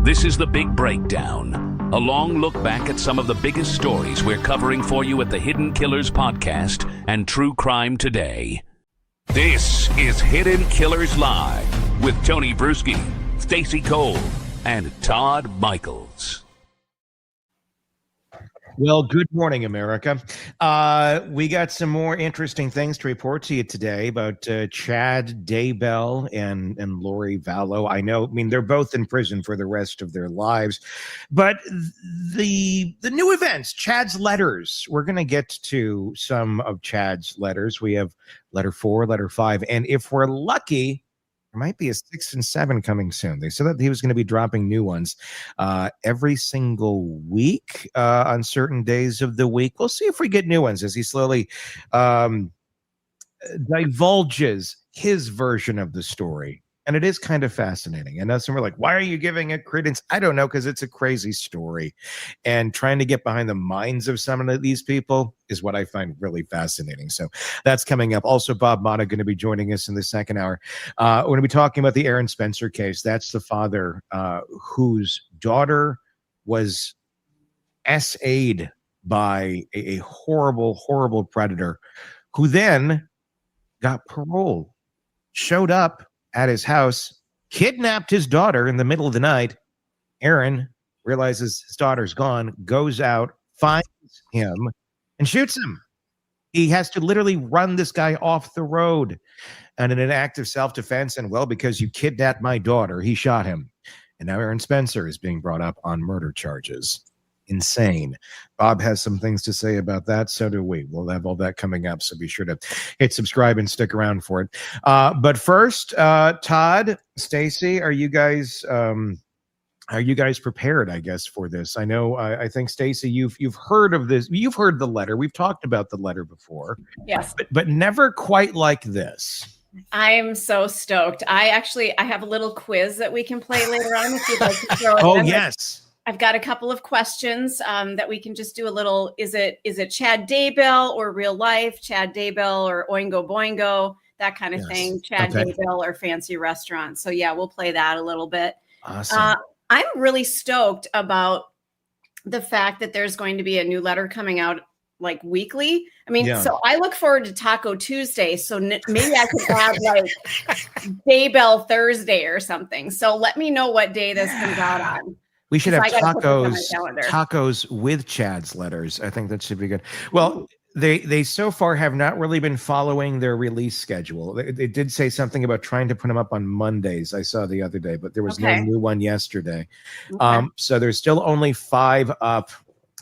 This is The Big Breakdown, a long look back at some of the biggest stories we're covering for you at the Hidden Killers podcast and True Crime Today. This is Hidden Killers Live with Tony Brueski, Stacy Cole, and Todd Michaels. Well, good morning, America. We got some more interesting things to report to you today about Chad Daybell and Lori Vallow. I mean, they're both in prison for the rest of their lives. But the new events, Chad's letters, we're going to get to some of Chad's letters. We have letter 4, letter 5, and if we're lucky, there might be a 6 and 7 coming soon. They said that he was going to be dropping new ones every single week on certain days of the week. We'll see if we get new ones as he slowly divulges his version of the story. And it is kind of fascinating. And some are like, why are you giving it credence? I don't know, because it's a crazy story. And trying to get behind the minds of some of these people is what I find really fascinating. So that's coming up. Also, Bob Motta going to be joining us in the second hour. We're going to be talking about the Aaron Spencer case. That's the father whose daughter was SA'd by a horrible, horrible predator who then got parole, showed up at his house, kidnapped his daughter in the middle of the night. Aaron realizes his daughter's gone, goes out, finds him, and shoots him. He has to literally run this guy off the road. And in an act of self-defense, and well, because you kidnapped my daughter, he shot him. And now Aaron Spencer is being brought up on murder charges. Insane. Bob has some things to say about that. So do we. We'll have all that coming up. So be sure to hit subscribe and stick around for it. But first, Todd, Stacy, are you guys prepared, I guess, for this? I know, I think, Stacy, you've heard of this. You've heard the letter. We've talked about the letter before. Yes. But never quite like this. I am so stoked. I have a little quiz that we can play later on if you'd like to throw it in. Oh, yes. I've got a couple of questions that we can just do a little. Is it Chad Daybell or real life Chad Daybell or Oingo Boingo, that kind of thing? Chad Daybell or fancy restaurant. So yeah, we'll play that a little bit. Awesome. I'm really stoked about the fact that there's going to be a new letter coming out like weekly. I mean, So I look forward to Taco Tuesday. So maybe I could add like Daybell Thursday or something. So let me know what day this comes out on. We should have tacos with Chad's letters. I think that should be good. Well, they so far have not really been following their release schedule. They did say something about trying to put them up on Mondays. I saw the other day, but there was no new one yesterday. Okay. So there's still only 5 up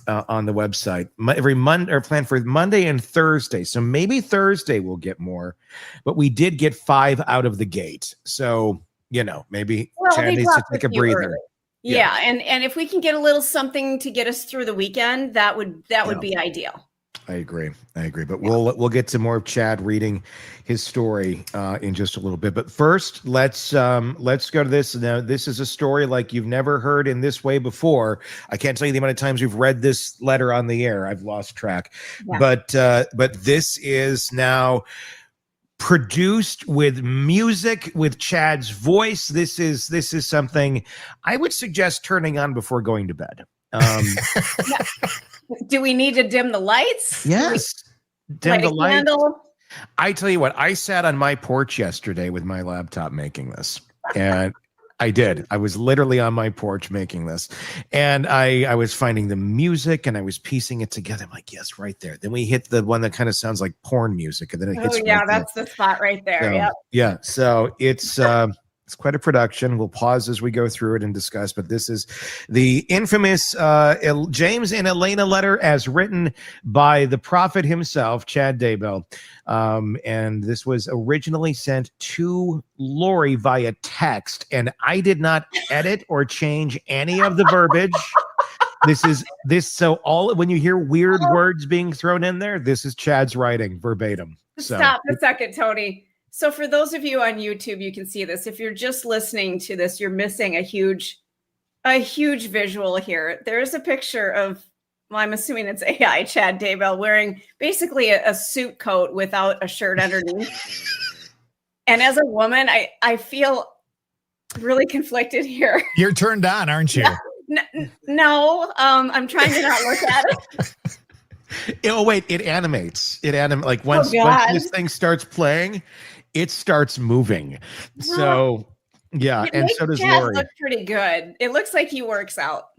on the website every Monday, or planned for Monday and Thursday. So maybe Thursday we'll get more, but we did get 5 out of the gate. So, maybe Chad needs to take a breather. Early. Yeah, and if we can get a little something to get us through the weekend, that would be ideal. I agree. But we'll get to more of Chad reading his story in just a little bit. But first, let's go to this. Now, this is a story like you've never heard in this way before. I can't tell you the amount of times we've read this letter on the air. I've lost track. Yeah. But this is now produced with music, with Chad's voice. This is something I would suggest turning on before going to bed. Do we need to dim the lights? Yes. Dim the lights. I tell you what, I sat on my porch yesterday with my laptop making this, and I did. I was literally on my porch making this, and I was finding the music and I was piecing it together. I'm like, yes, right there. Then we hit the one that kind of sounds like porn music, and then it hits. Oh yeah, that's the spot right there. So, yeah. So it's quite a production. We'll pause as we go through it and discuss. But this is the infamous James and Elena letter, as written by the prophet himself, Chad Daybell. And this was originally sent to Lori via text, and I did not edit or change any of the verbiage. So when you hear weird words being thrown in there, this is Chad's writing verbatim. Stop a second, Tony. So for those of you on YouTube, you can see this. If you're just listening to this, you're missing a huge visual here. There is a picture of, well, I'm assuming it's AI Chad Daybell wearing basically a suit coat without a shirt underneath. And as a woman, I feel really conflicted here. You're turned on, aren't you? No, I'm trying to not look at it. Oh wait, it animates. Like once this thing starts playing, it starts moving. So yeah, and so does Chad Lori. look pretty good. It looks like he works out.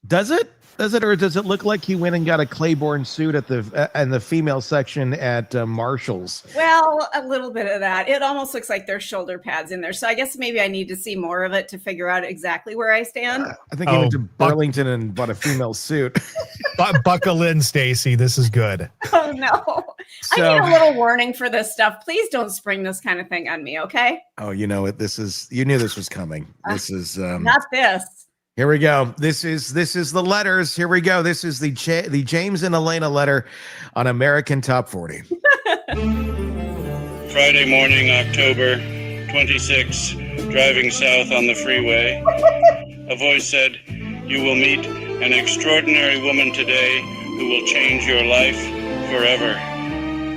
Does it? Or does it look like he went and got a Claiborne suit at the female section at Marshall's? Well, a little bit of that. It almost looks like there's shoulder pads in there. So I guess maybe I need to see more of it to figure out exactly where I stand. I think he went to Burlington and bought a female suit. Buckle in, Stacy. This is good. Oh no. I need a little warning for this stuff. Please don't spring this kind of thing on me, okay? Oh, you know what? You knew this was coming. This is not this. Here we go. This is the letters. Here we go. This is the James and Elena letter on American Top 40. Friday morning, October 26, driving south on the freeway. A voice said, "You will meet an extraordinary woman today who will change your life forever."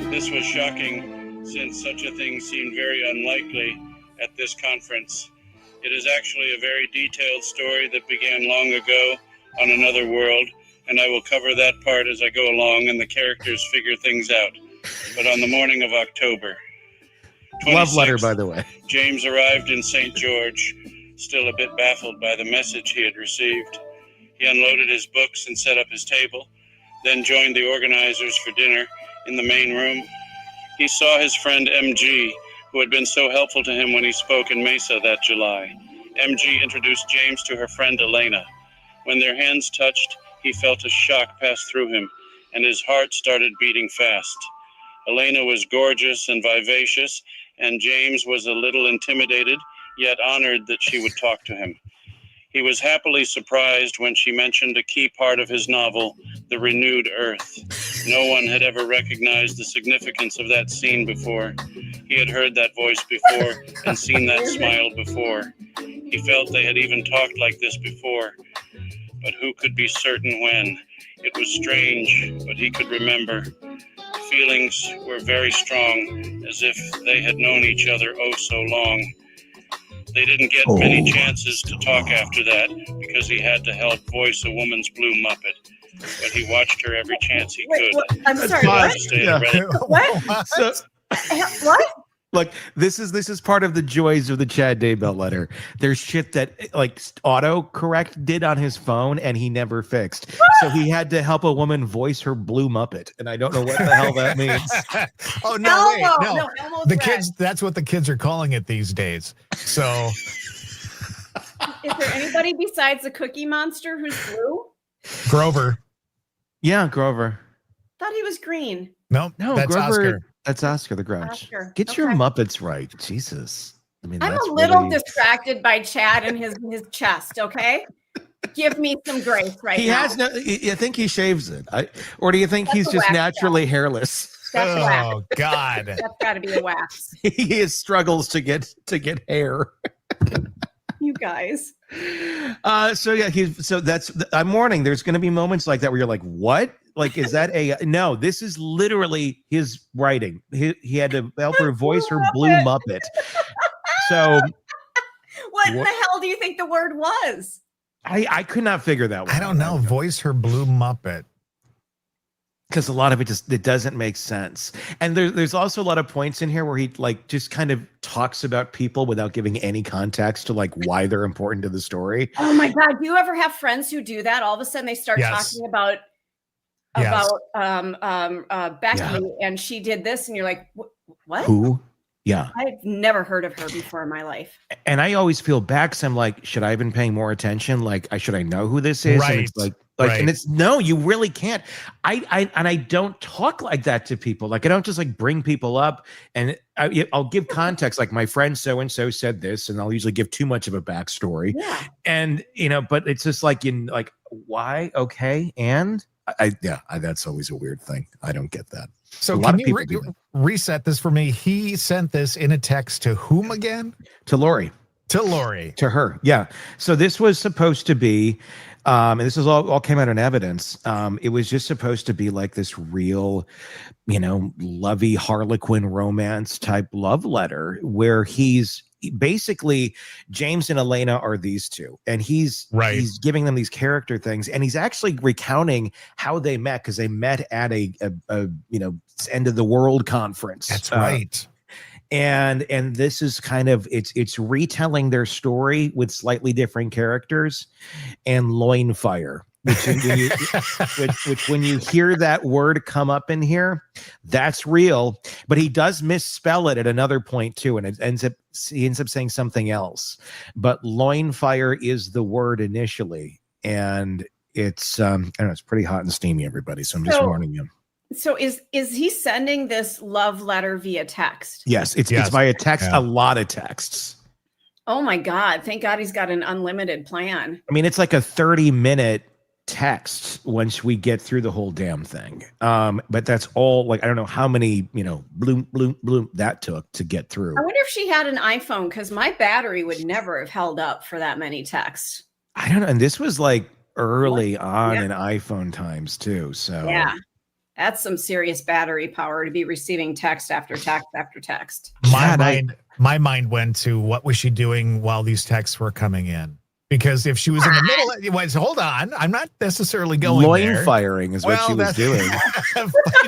This was shocking since such a thing seemed very unlikely at this conference. It is actually a very detailed story that began long ago on another world, and I will cover that part as I go along and the characters figure things out. But on the morning of October 26th, love letter, by the way, James arrived in St. George, still a bit baffled by the message he had received. He unloaded his books and set up his table, then joined the organizers for dinner in the main room. He saw his friend MG, who had been so helpful to him when he spoke in Mesa that July. MG introduced James to her friend Elena. When their hands touched, he felt a shock pass through him, and his heart started beating fast. Elena was gorgeous and vivacious, and James was a little intimidated, yet honored that she would talk to him. He was happily surprised when she mentioned a key part of his novel, The Renewed Earth. No one had ever recognized the significance of that scene before. He had heard that voice before and seen that smile before. He felt they had even talked like this before. But who could be certain when? It was strange, but he could remember. The feelings were very strong, as if they had known each other oh so long. They didn't get many chances to talk after that because he had to help voice a woman's blue Muppet. But he watched her every chance he could. I'm sorry, what? What? What? Look, this is part of the joys of the Chad Daybell letter. There's shit that like autocorrect did on his phone and he never fixed. So he had to help a woman voice her blue Muppet. And I don't know what the hell that means. Oh, no, wait, no. The red. kids, that's what the kids are calling it these days. So is there anybody besides the Cookie Monster who's blue? Grover. Yeah, Grover. Thought he was green. No, that's Grover, Oscar. That's Oscar the Grouch. Oscar. Get your Muppets right. Jesus. I mean, I'm that's a little really... distracted by Chad and his chest, okay? Give me some grace right he now. Has no. You think he shaves it? Or do you think he's just naturally hairless? That's wax. Oh God. That's got to be a wax. He struggles to get hair. You guys. So yeah, I'm warning. There's going to be moments like that where you're like, what? Like, is that no, this is literally his writing. He had to help her voice her blue Muppet. So what in the hell do you think the word was? I could not figure that one. I don't know. Voice her blue Muppet. Because a lot of it doesn't make sense. And there's also a lot of points in here where he like just kind of talks about people without giving any context to like why they're important to the story. Oh my God. Do you ever have friends who do that? All of a sudden they start talking about Becky and she did this and you're like, what? Who? Yeah. I've never heard of her before in my life. And I always feel bad because I'm like, should I have been paying more attention? Like, should I know who this is? Right. And it's like, and it's no, you really can't. I don't talk like that to people. Like, I don't just like bring people up and I'll give context. Like, my friend so-and-so said this, and I'll usually give too much of a backstory. Yeah. And, but it's just like, why? Okay. And that's always a weird thing. I don't get that. So can you reset this for me? He sent this in a text to whom again? To Lori. To her. Yeah. So this was supposed to be, and this is all came out in evidence. It was just supposed to be like this real, lovey Harlequin romance type love letter where he's basically James and Elena are these two, and he's giving them these character things, and he's actually recounting how they met, because they met at a end of the world conference. That's right. And this is kind of it's retelling their story with slightly different characters. And loin fire, which when you hear that word come up in here, that's real. But he does misspell it at another point too, and he ends up saying something else. But loin fire is the word initially, and it's I don't know, it's pretty hot and steamy, everybody. So I'm just warning you. So is he sending this love letter via text? Yes, it's via text. Yeah. A lot of texts. Oh my God! Thank God he's got an unlimited plan. I mean, it's like a 30-minute text once we get through the whole damn thing. But that's all. Like, I don't know how many bloom that took to get through. I wonder if she had an iPhone, because my battery would never have held up for that many texts. I don't know. And this was like early on in iPhone times too. So yeah. That's some serious battery power to be receiving text after text after text. My mind went to, what was she doing while these texts were coming in? Because if she was in the middle, hold on, I'm not necessarily going loin firing is what she was doing.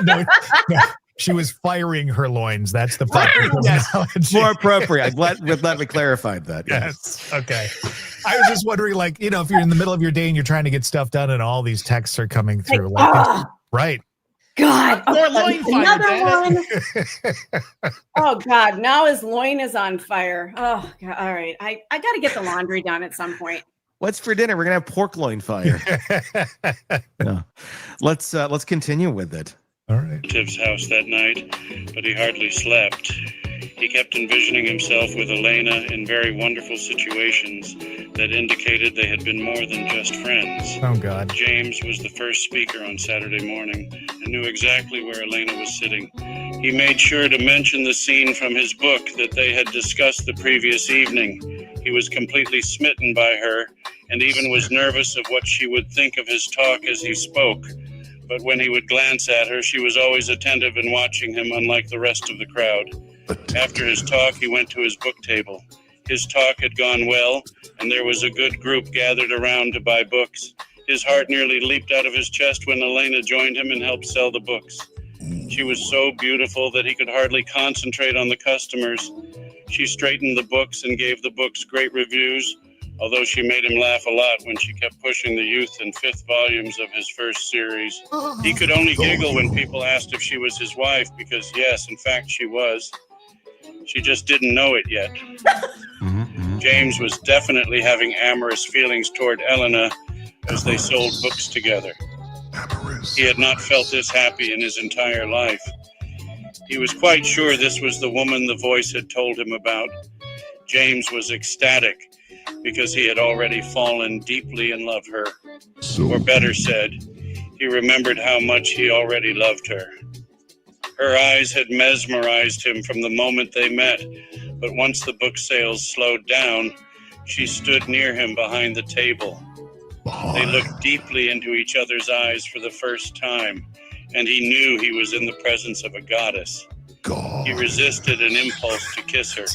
No, she was firing her loins. That's the yes, more appropriate. Let me clarify that. Yes. Okay. I was just wondering, if you're in the middle of your day and you're trying to get stuff done, and all these texts are coming through, right? God, more loin fire. Another one. Oh God, now his loin is on fire. Oh God, all right. I got to get the laundry done at some point. What's for dinner? We're gonna have pork loin fire. No. Let's continue with it. All right. Relative's house that night, but he hardly slept. He kept envisioning himself with Elena in very wonderful situations that indicated they had been more than just friends. Oh, God. James was the first speaker on Saturday morning and knew exactly where Elena was sitting. He made sure to mention the scene from his book that they had discussed the previous evening. He was completely smitten by her and even was nervous of what she would think of his talk as he spoke. But when he would glance at her, she was always attentive and watching him, unlike the rest of the crowd. After his talk, he went to his book table. His talk had gone well, and there was a good group gathered around to buy books. His heart nearly leaped out of his chest when Elena joined him and helped sell the books. She was so beautiful that he could hardly concentrate on the customers. She straightened the books and gave the books great reviews, although she made him laugh a lot when she kept pushing the youth and fifth volumes of his first series. He could only giggle when people asked if she was his wife, because yes, in fact, she was. She just didn't know it yet. James was definitely having amorous feelings toward Elena as they sold books together. He had not felt this happy in his entire life. He was quite sure this was the woman the voice had told him about. James was ecstatic because he had already fallen deeply in love her. Or better said, he remembered how much he already loved her. Her eyes had mesmerized him from the moment they met, but once the book sales slowed down, she stood near him behind the table. They looked deeply into each other's eyes for the first time, and he knew he was in the presence of a goddess. He resisted an impulse to kiss her,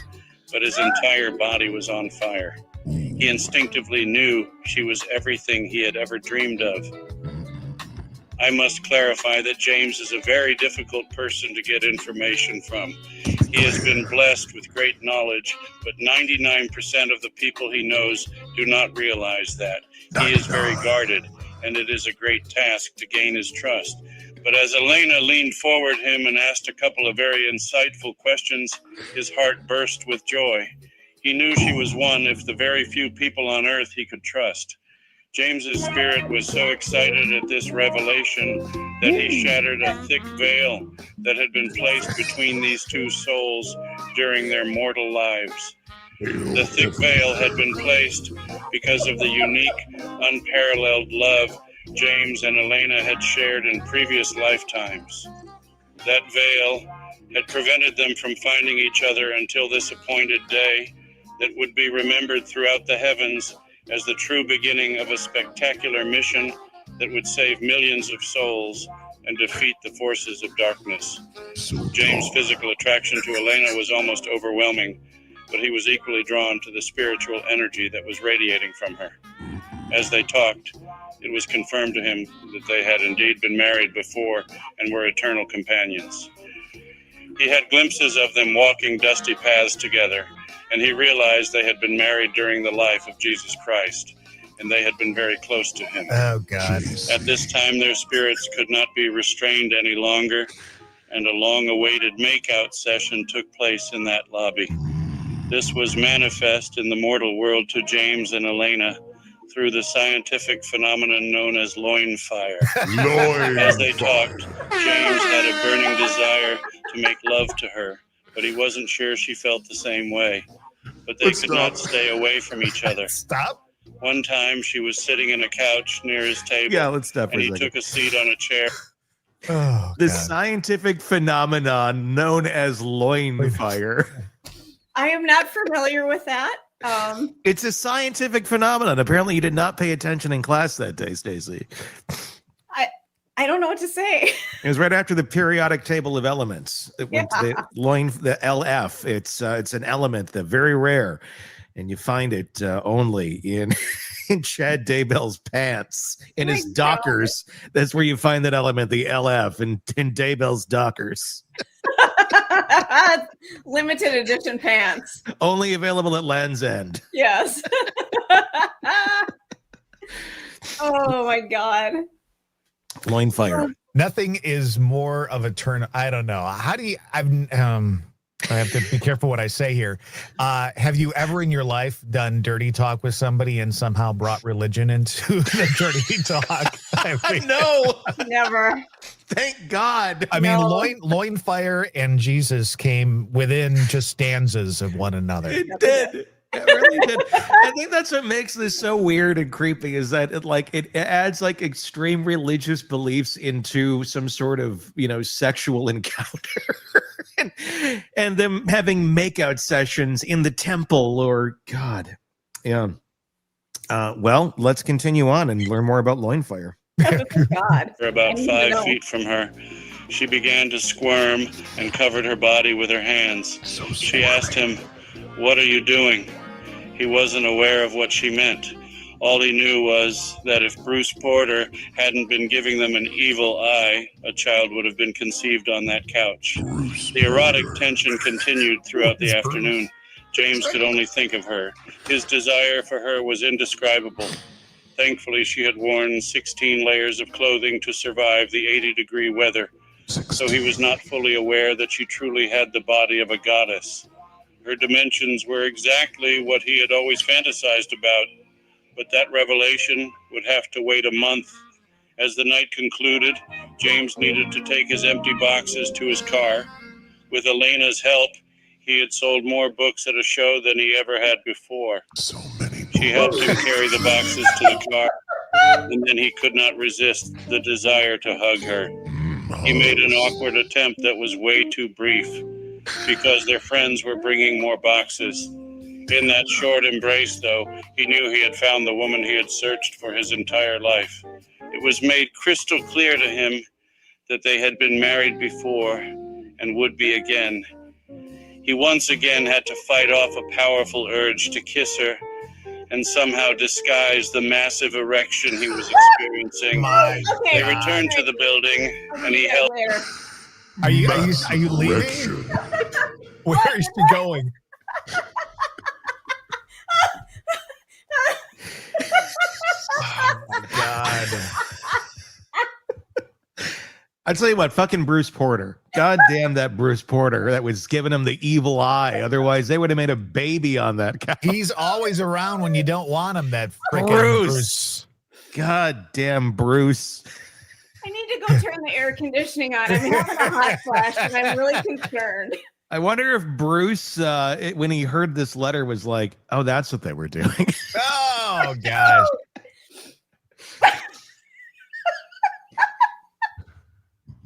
but his entire body was on fire. He instinctively knew she was everything he had ever dreamed of. I must clarify that James is a very difficult person to get information from. He has been blessed with great knowledge, but 99% of the people he knows do not realize that. He is very guarded, and it is a great task to gain his trust. But as Elena leaned forward him and asked a couple of very insightful questions, his heart burst with joy. He knew she was one of the very few people on earth he could trust. James's spirit was so excited at this revelation that he shattered a thick veil that had been placed between these two souls during their mortal lives. The thick veil had been placed because of the unique, unparalleled love James and Elena had shared in previous lifetimes. That veil had prevented them from finding each other until this appointed day that would be remembered throughout the heavens as the true beginning of a spectacular mission that would save millions of souls and defeat the forces of darkness. James' physical attraction to Elena was almost overwhelming, but he was equally drawn to the spiritual energy that was radiating from her. As they talked, it was confirmed to him that they had indeed been married before and were eternal companions. He had glimpses of them walking dusty paths together, and he realized they had been married during the life of Jesus Christ, and they had been very close to him. Oh, God. At this time, their spirits could not be restrained any longer, and a long-awaited make-out session took place in that lobby. This was manifest in the mortal world to James and Elena through the scientific phenomenon known as loin fire. As they talked, James had a burning desire to make love to her, but he wasn't sure she felt the same way. But they could not stay away from each other. Stop. One time, she was sitting in a couch near his table, Yeah, let's stop for and a he second. took a seat on a chair. Oh, The God. scientific phenomenon known as loin fire. I am not familiar with that. It's a scientific phenomenon. Apparently, you did not pay attention in class that day, Stacy. I don't know what to say. It was right after the periodic table of elements. It went to the loin, the LF. It's an element that very rare, and you find it only in Chad Daybell's pants, in his Dockers. That's where you find that element, the LF, in Daybell's Dockers. Limited edition pants. Only available at Land's End. Yes. Oh my God. Loin fire. Nothing is more of a turn. I don't know. How do you, I have to be careful what I say here. Have you ever in your life done dirty talk with somebody and somehow brought religion into the dirty talk? I mean, No, Never. thank God. I mean, No. loin fire and Jesus came within just stanzas of one another. It did. It really did. I think that's what makes this so weird and creepy is that it adds like extreme religious beliefs into some sort of, sexual encounter and them having makeout sessions in the temple or God. Yeah. Well, let's continue on and learn more about loin fire. God. For about I need to 5 know. feet from her, she began to squirm and covered her body with her hands. She asked him, "What are you doing?" He wasn't aware of what she meant. All he knew was that if Bruce Porter hadn't been giving them an evil eye, a child would have been conceived on that couch. The erotic tension continued throughout the afternoon. James could only think of her. His desire for her was indescribable. Thankfully, she had worn 16 layers of clothing to survive the 80-degree weather, so he was not fully aware that she truly had the body of a goddess. Her dimensions were exactly what he had always fantasized about, but that revelation would have to wait a month. As the night concluded, James needed to take his empty boxes to his car. With Elena's help, he had sold more books at a show than he ever had before. So many. She helped him carry the boxes to the car, and then he could not resist the desire to hug her. He made an awkward attempt that was way too brief, because their friends were bringing more boxes. In that short embrace, though, he knew he had found the woman he had searched for his entire life. It was made crystal clear to him that they had been married before and would be again. He once again had to fight off a powerful urge to kiss her and somehow disguise the massive erection he was experiencing. Okay. They returned to the building, and he held. Later. Are you leaving? Where is she going? Oh my God. I tell you what, fucking Bruce Porter. God damn that Bruce Porter that was giving him the evil eye. Otherwise, they would have made a baby on that couch. He's always around when you don't want him, that freaking Bruce. God damn Bruce. I need to go turn the air conditioning on. I'm having a hot flash and I'm really concerned. I wonder if Bruce, when he heard this letter, was like, oh, that's what they were doing. Oh, gosh.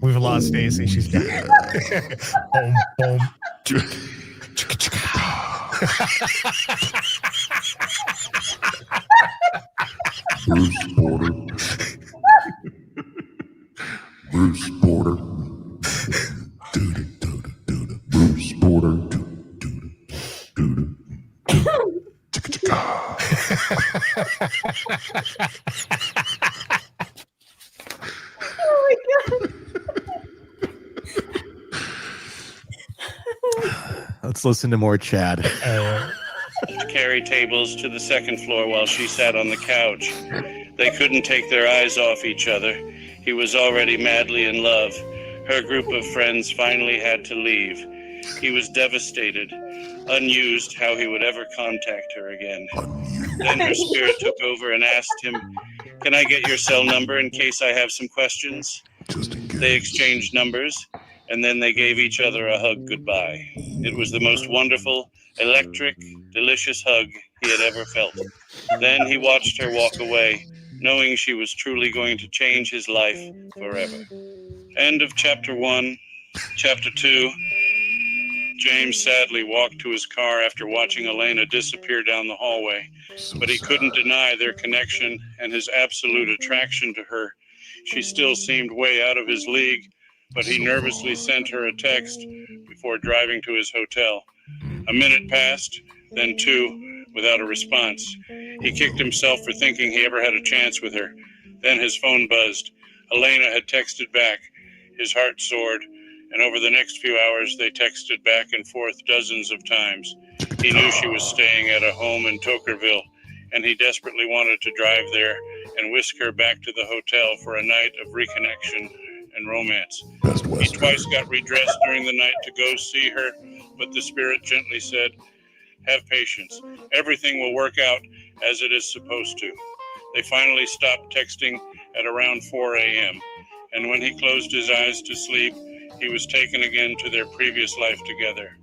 We've lost Stacy. She's got boom, boom. Bruce Porter. Bruce Porter. Bruce Porter. Oh my God. Let's listen to more Chad. Carry tables to the second floor while she sat on the couch. They couldn't take their eyes off each other. He was already madly in love. Her group of friends finally had to leave. He was devastated, unused how he would ever contact her again. Then her spirit took over and asked him, "Can I get your cell number in case I have some questions?" Just in case. They exchanged numbers, and then they gave each other a hug goodbye. It was the most wonderful, electric, delicious hug he had ever felt. Then he watched her walk away, knowing she was truly going to change his life forever. End of chapter 1. Chapter 2. James sadly walked to his car after watching Elena disappear down the hallway, but he couldn't deny their connection and his absolute attraction to her. She still seemed way out of his league, but he nervously sent her a text before driving to his hotel. A minute passed, then 2, without a response. He kicked himself for thinking he ever had a chance with her. Then his phone buzzed. Elena had texted back. His heart soared, and over the next few hours they texted back and forth dozens of times. He knew she was staying at a home in Tokerville, and he desperately wanted to drive there and whisk her back to the hotel for a night of reconnection and romance. He twice got redressed during the night to go see her, but the spirit gently said, "Have patience. Everything will work out as it is supposed to." They finally stopped texting at around 4 a.m., and when he closed his eyes to sleep, he was taken again to their previous life together.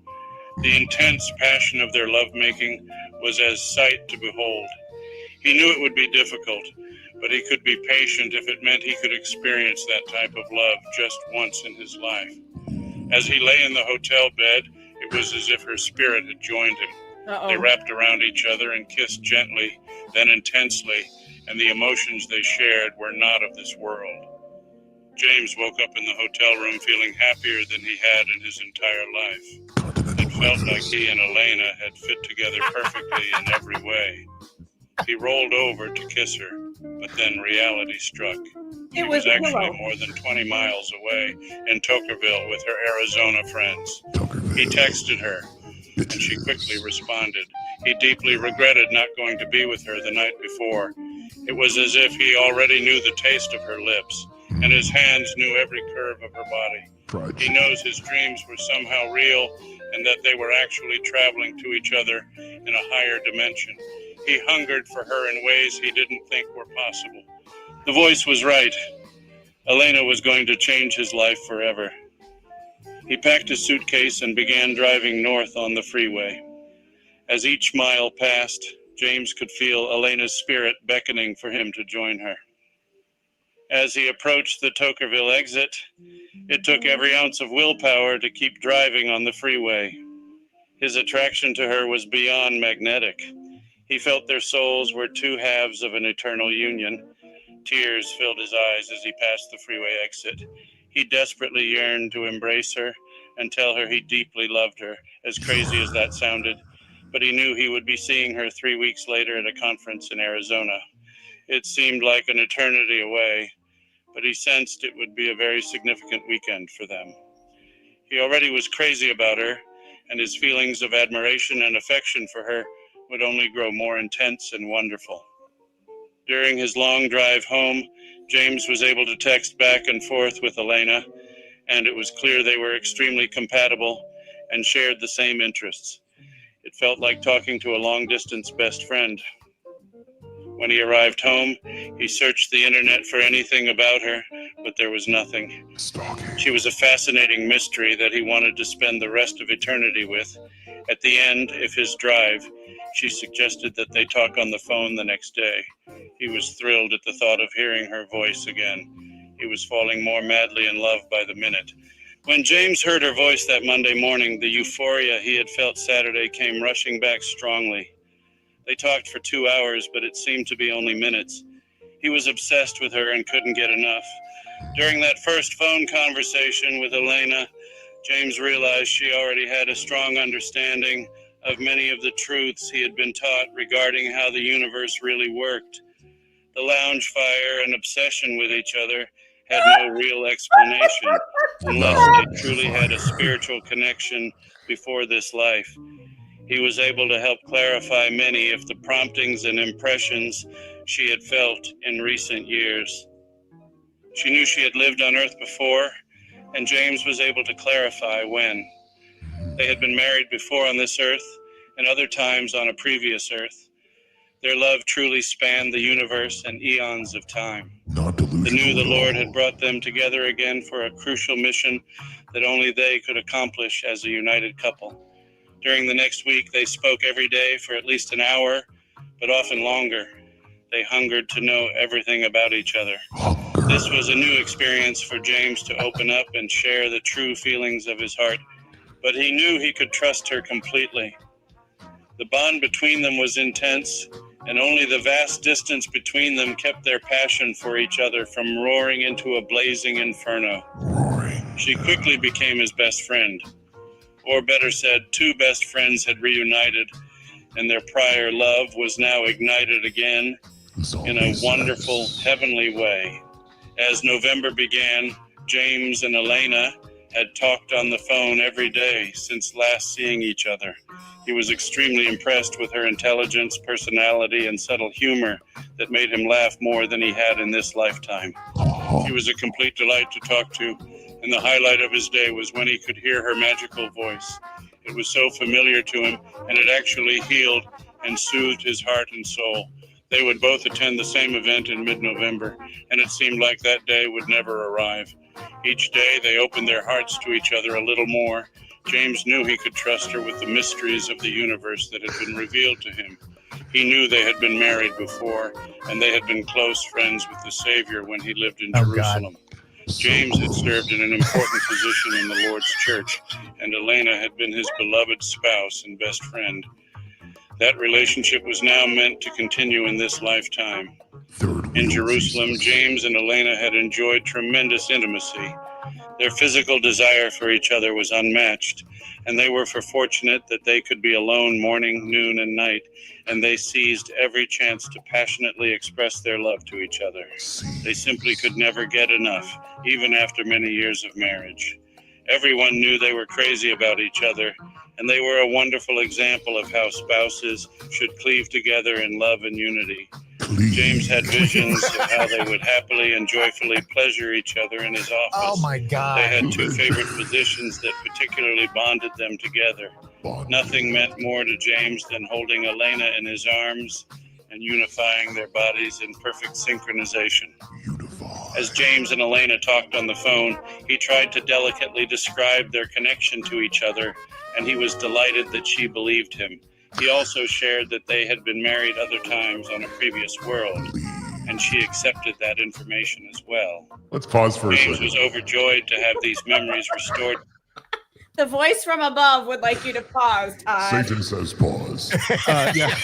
The intense passion of their lovemaking was as sight to behold. He knew it would be difficult, but he could be patient if it meant he could experience that type of love just once in his life. As he lay in the hotel bed, it was as if her spirit had joined him. Uh-oh. They wrapped around each other and kissed gently, then intensely, and the emotions they shared were not of this world. James woke up in the hotel room feeling happier than he had in his entire life. It felt like he and Elena had fit together perfectly in every way. He rolled over to kiss her, but then reality struck. He was actually more than 20 miles away in Tokerville with her Arizona friends. He texted her, and she quickly responded. He deeply regretted not going to be with her the night before. It was as if he already knew the taste of her lips, and his hands knew every curve of her body. He knows his dreams were somehow real, and that they were actually traveling to each other in a higher dimension. He hungered for her in ways he didn't think were possible. The voice was right. Elena was going to change his life forever. He packed his suitcase and began driving north on the freeway. As each mile passed, James could feel Elena's spirit beckoning for him to join her. As he approached the Tokerville exit, it took every ounce of willpower to keep driving on the freeway. His attraction to her was beyond magnetic. He felt their souls were two halves of an eternal union. Tears filled his eyes as he passed the freeway exit. He desperately yearned to embrace her and tell her he deeply loved her, as crazy as that sounded. But he knew he would be seeing her 3 weeks later at a conference in Arizona. It seemed like an eternity away, but he sensed it would be a very significant weekend for them. He already was crazy about her, and his feelings of admiration and affection for her would only grow more intense and wonderful. During his long drive home, James was able to text back and forth with Elena, and it was clear they were extremely compatible and shared the same interests. It felt like talking to a long-distance best friend. When he arrived home, he searched the internet for anything about her, but there was nothing. She was a fascinating mystery that he wanted to spend the rest of eternity with. At the end of his drive, she suggested that they talk on the phone the next day. He was thrilled at the thought of hearing her voice again. He was falling more madly in love by the minute. When James heard her voice that Monday morning, the euphoria he had felt Saturday came rushing back strongly. They talked for 2 hours, but it seemed to be only minutes. He was obsessed with her and couldn't get enough. During that first phone conversation with Elena, James realized she already had a strong understanding of many of the truths he had been taught regarding how the universe really worked. The lounge fire and obsession with each other had no real explanation unless they truly had a spiritual connection before this life. He was able to help clarify many of the promptings and impressions she had felt in recent years. She knew she had lived on Earth before, and James was able to clarify when. They had been married before on this Earth and other times on a previous Earth. Their love truly spanned the universe and eons of time. They knew the Lord had brought them together again for a crucial mission that only they could accomplish as a united couple. During the next week, they spoke every day for at least an hour, but often longer. They hungered to know everything about each other. This was a new experience for James to open up and share the true feelings of his heart, but he knew he could trust her completely. The bond between them was intense, and only the vast distance between them kept their passion for each other from roaring into a blazing inferno. She quickly became his best friend. Or better said, two best friends had reunited, and their prior love was now ignited again in a wonderful, heavenly way. As November began, James and Elena had talked on the phone every day since last seeing each other. He was extremely impressed with her intelligence, personality, and subtle humor that made him laugh more than he had in this lifetime. She was a complete delight to talk to, and the highlight of his day was when he could hear her magical voice. It was so familiar to him, and it actually healed and soothed his heart and soul. They would both attend the same event in mid-November, and it seemed like that day would never arrive. Each day they opened their hearts to each other a little more. James knew he could trust her with the mysteries of the universe that had been revealed to him. He knew they had been married before, and they had been close friends with the Savior when he lived in Jerusalem. James had served in an important position in the Lord's church, and Elena had been his beloved spouse and best friend. That relationship was now meant to continue in this lifetime. In Jerusalem, James and Elena had enjoyed tremendous intimacy. Their physical desire for each other was unmatched, and they were fortunate that they could be alone morning, noon, and night, and they seized every chance to passionately express their love to each other. They simply could never get enough, even after many years of marriage. Everyone knew they were crazy about each other, and they were a wonderful example of how spouses should cleave together in love and unity. James had visions of how they would happily and joyfully pleasure each other in his office. Oh my God. They had two favorite positions that particularly bonded them together. Nothing meant more to James than holding Elena in his arms and unifying their bodies in perfect synchronization. As James and Elena talked on the phone, he tried to delicately describe their connection to each other, and he was delighted that she believed him. He also shared that they had been married other times on a previous world, and she accepted that information as well. Let's pause for a second. James was overjoyed to have these memories restored. The voice from above would like you to pause, Todd. Satan says pause. Yeah.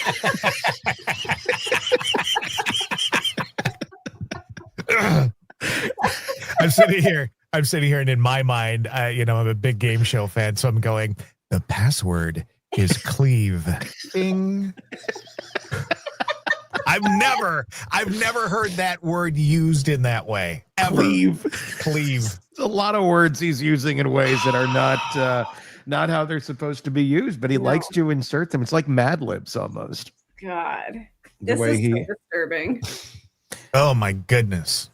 I'm sitting here, and in my mind, I'm a big game show fan, so I'm going, the password is cleave. Bing. I've never heard that word used in that way. Ever. Cleave. A lot of words he's using in ways that are not how they're supposed to be used, but he likes to insert them. It's like Mad Libs almost. God, The this way is so disturbing. Oh my goodness.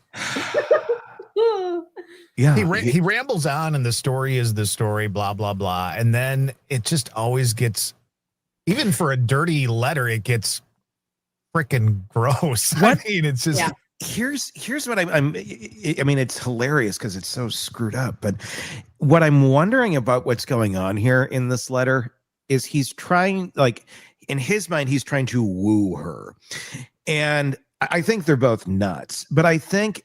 Yeah. He rambles on, and the story is the story, blah, blah, blah. And then it just always gets, even for a dirty letter, it gets freaking gross. What? I mean, it's just... Yeah. Here's what I mean, it's hilarious because it's so screwed up. But what I'm wondering about what's going on here in this letter is he's trying, like, in his mind, he's trying to woo her. And I think they're both nuts. But I think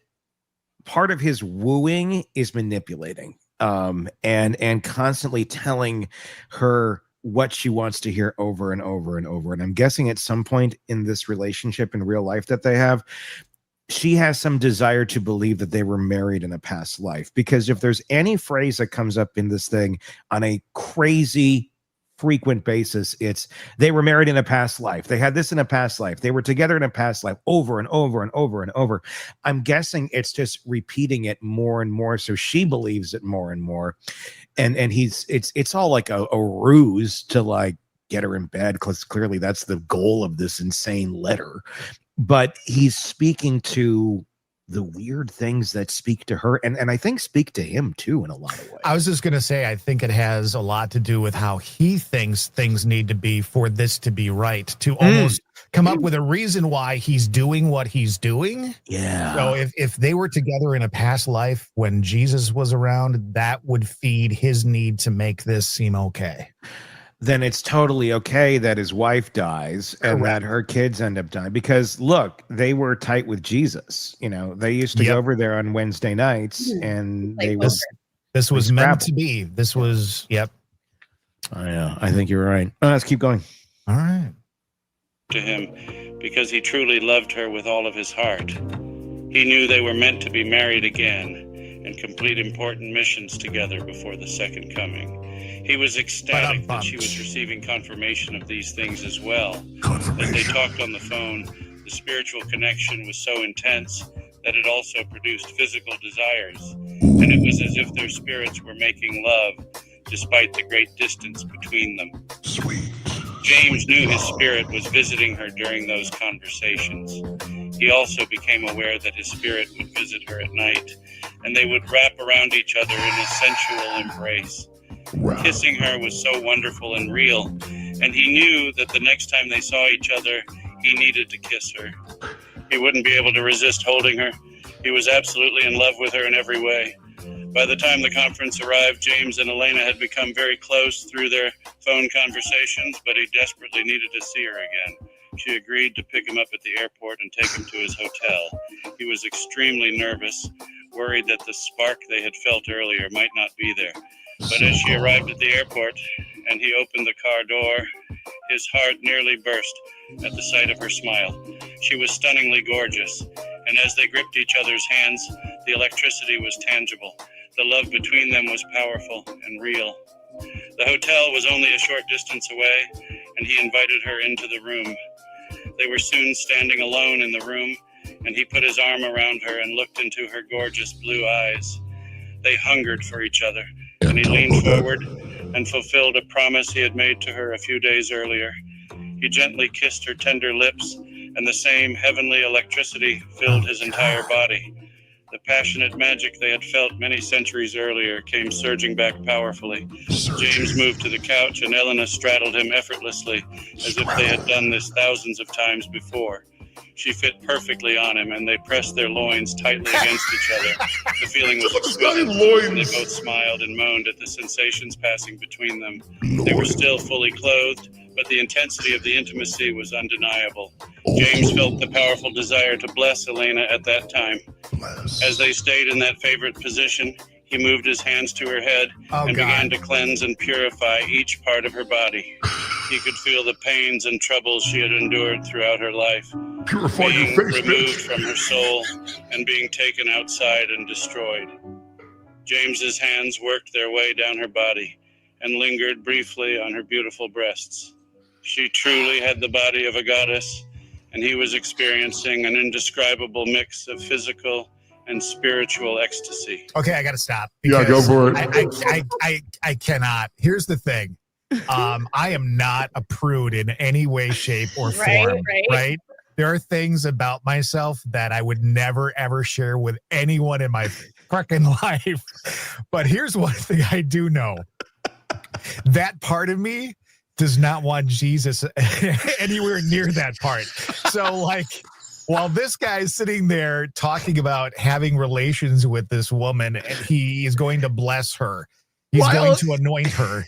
part of his wooing is manipulating and constantly telling her what she wants to hear over and over and over. And I'm guessing at some point in this relationship in real life that they have, she has some desire to believe that they were married in a past life, because if there's any phrase that comes up in this thing on a crazy frequent basis. It's they were married in a past life. They had this in a past life. They were together in a past life over and over and over and over. I'm guessing it's just repeating it more and more. So she believes it more and more. And it's all like a ruse to like get her in bed, because clearly that's the goal of this insane letter. But he's speaking to the weird things that speak to her and I think speak to him too in a lot of ways. I was just going to say, I think it has a lot to do with how he thinks things need to be for this to be right, to almost come up with a reason why he's doing what he's doing. Yeah. So if they were together in a past life when Jesus was around, that would feed his need to make this seem okay. Then it's totally okay that his wife dies and that her kids end up dying, because look, they were tight with Jesus. You know, they used to go over there on Wednesday nights and they were. This was meant to be. This was, yep. I think you're right. Let's keep going. All right. To him because he truly loved her with all of his heart. He knew they were meant to be married again and complete important missions together before the second coming. He was ecstatic that she was receiving confirmation of these things as well. As they talked on the phone, the spiritual connection was so intense that it also produced physical desires. And it was as if their spirits were making love, despite the great distance between them. Sweet. James knew his spirit was visiting her during those conversations. He also became aware that his spirit would visit her at night, and they would wrap around each other in a sensual embrace. Wow. Kissing her was so wonderful and real, and he knew that the next time they saw each other, he needed to kiss her. He wouldn't be able to resist holding her. He was absolutely in love with her in every way. By the time the conference arrived, James and Elena had become very close through their phone conversations, but he desperately needed to see her again. She agreed to pick him up at the airport and take him to his hotel. He was extremely nervous, worried that the spark they had felt earlier might not be there. But as she arrived at the airport and he opened the car door, his heart nearly burst at the sight of her smile. She was stunningly gorgeous, and as they gripped each other's hands, the electricity was tangible. The love between them was powerful and real. The hotel was only a short distance away, and he invited her into the room. They were soon standing alone in the room, and he put his arm around her and looked into her gorgeous blue eyes. They hungered for each other, and he leaned forward and fulfilled a promise he had made to her a few days earlier. He gently kissed her tender lips, and the same heavenly electricity filled his entire body. The passionate magic they had felt many centuries earlier came surging back powerfully. James moved to the couch, and Elena straddled him effortlessly, as if they had done this thousands of times before. She fit perfectly on him, and they pressed their loins tightly against each other. The feeling was exquisite, and they both smiled and moaned at the sensations passing between them. They were still fully clothed, but the intensity of the intimacy was undeniable. James felt the powerful desire to bless Elena at that time. As they stayed in that favorite position, he moved his hands to her head began to cleanse and purify each part of her body. He could feel the pains and troubles she had endured throughout her life, being removed from her soul and being taken outside and destroyed. James's hands worked their way down her body and lingered briefly on her beautiful breasts. She truly had the body of a goddess, and he was experiencing an indescribable mix of physical and spiritual ecstasy. Okay, I got to stop. Yeah, go for it. I cannot. Here's the thing. I am not a prude in any way, shape, or form. Right? There are things about myself that I would never, ever share with anyone in my fucking life. But here's one thing I do know. That part of me does not want Jesus anywhere near that part. So, like, while this guy is sitting there talking about having relations with this woman, and he is going to bless her, he's going to anoint her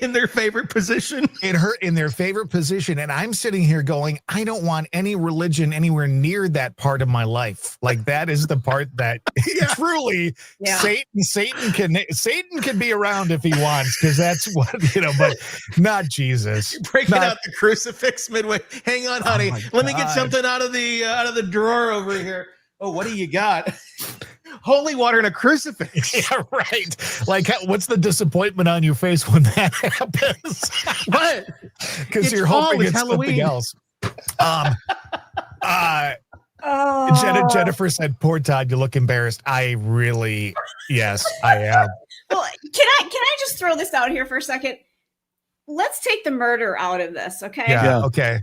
in their favorite position, in their favorite position. And I'm sitting here going, I don't want any religion anywhere near that part of my life. Like, that is the part that truly Satan can be around if he wants, because that's what, but not Jesus. You're breaking out the crucifix midway. Hang on, honey. Let me get something out of the drawer over here. Oh, what do you got? holy water and a crucifix. Yeah, right. Like, what's the disappointment on your face when that happens? What? Because you're hoping it's something else. Jennifer said, "Poor Todd, you look embarrassed." Yes, I am. Well, can I just throw this out here for a second? Let's take the murder out of this, okay? Yeah. Okay.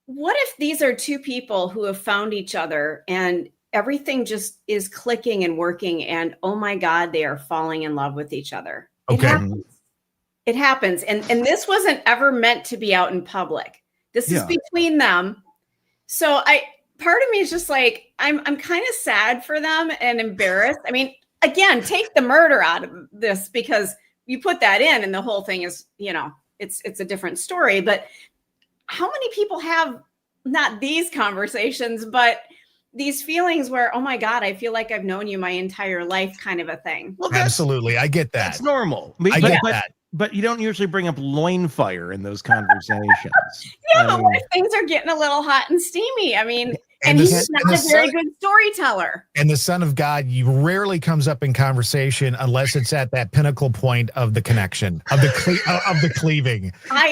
What if these are two people who have found each other and everything just is clicking and working, and oh my God, they are falling in love with each other? Okay. It happens. And this wasn't ever meant to be out in public. This is between them. So part of me is just like, I'm kind of sad for them and embarrassed. I mean, again, take the murder out of this, because you put that in and the whole thing is, it's a different story. But how many people have not these conversations, but these feelings where, oh my God, I feel like I've known you my entire life, kind of a thing? Well, absolutely. I get that. That's normal. I get that. But you don't usually bring up loin fire in those conversations. But what if things are getting a little hot and steamy? I mean, and he's not a very good storyteller. And the Son of God rarely comes up in conversation unless it's at that pinnacle point of the connection, of the cleaving. I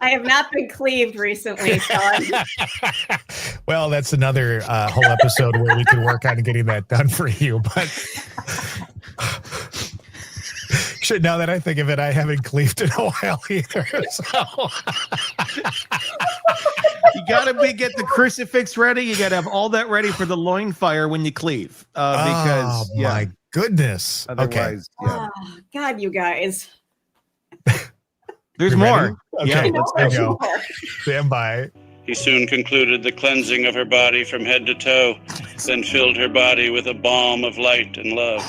have not been cleaved recently, Sean. Well, that's another whole episode where we can work on getting that done for you. But now that I think of it, I haven't cleaved in a while either. So. You gotta get the crucifix ready. You gotta have all that ready for the loin fire when you cleave. Because my goodness. Otherwise, Oh, God, you guys. There's more. Okay, let's go. Stand by. He soon concluded the cleansing of her body from head to toe, then filled her body with a balm of light and love.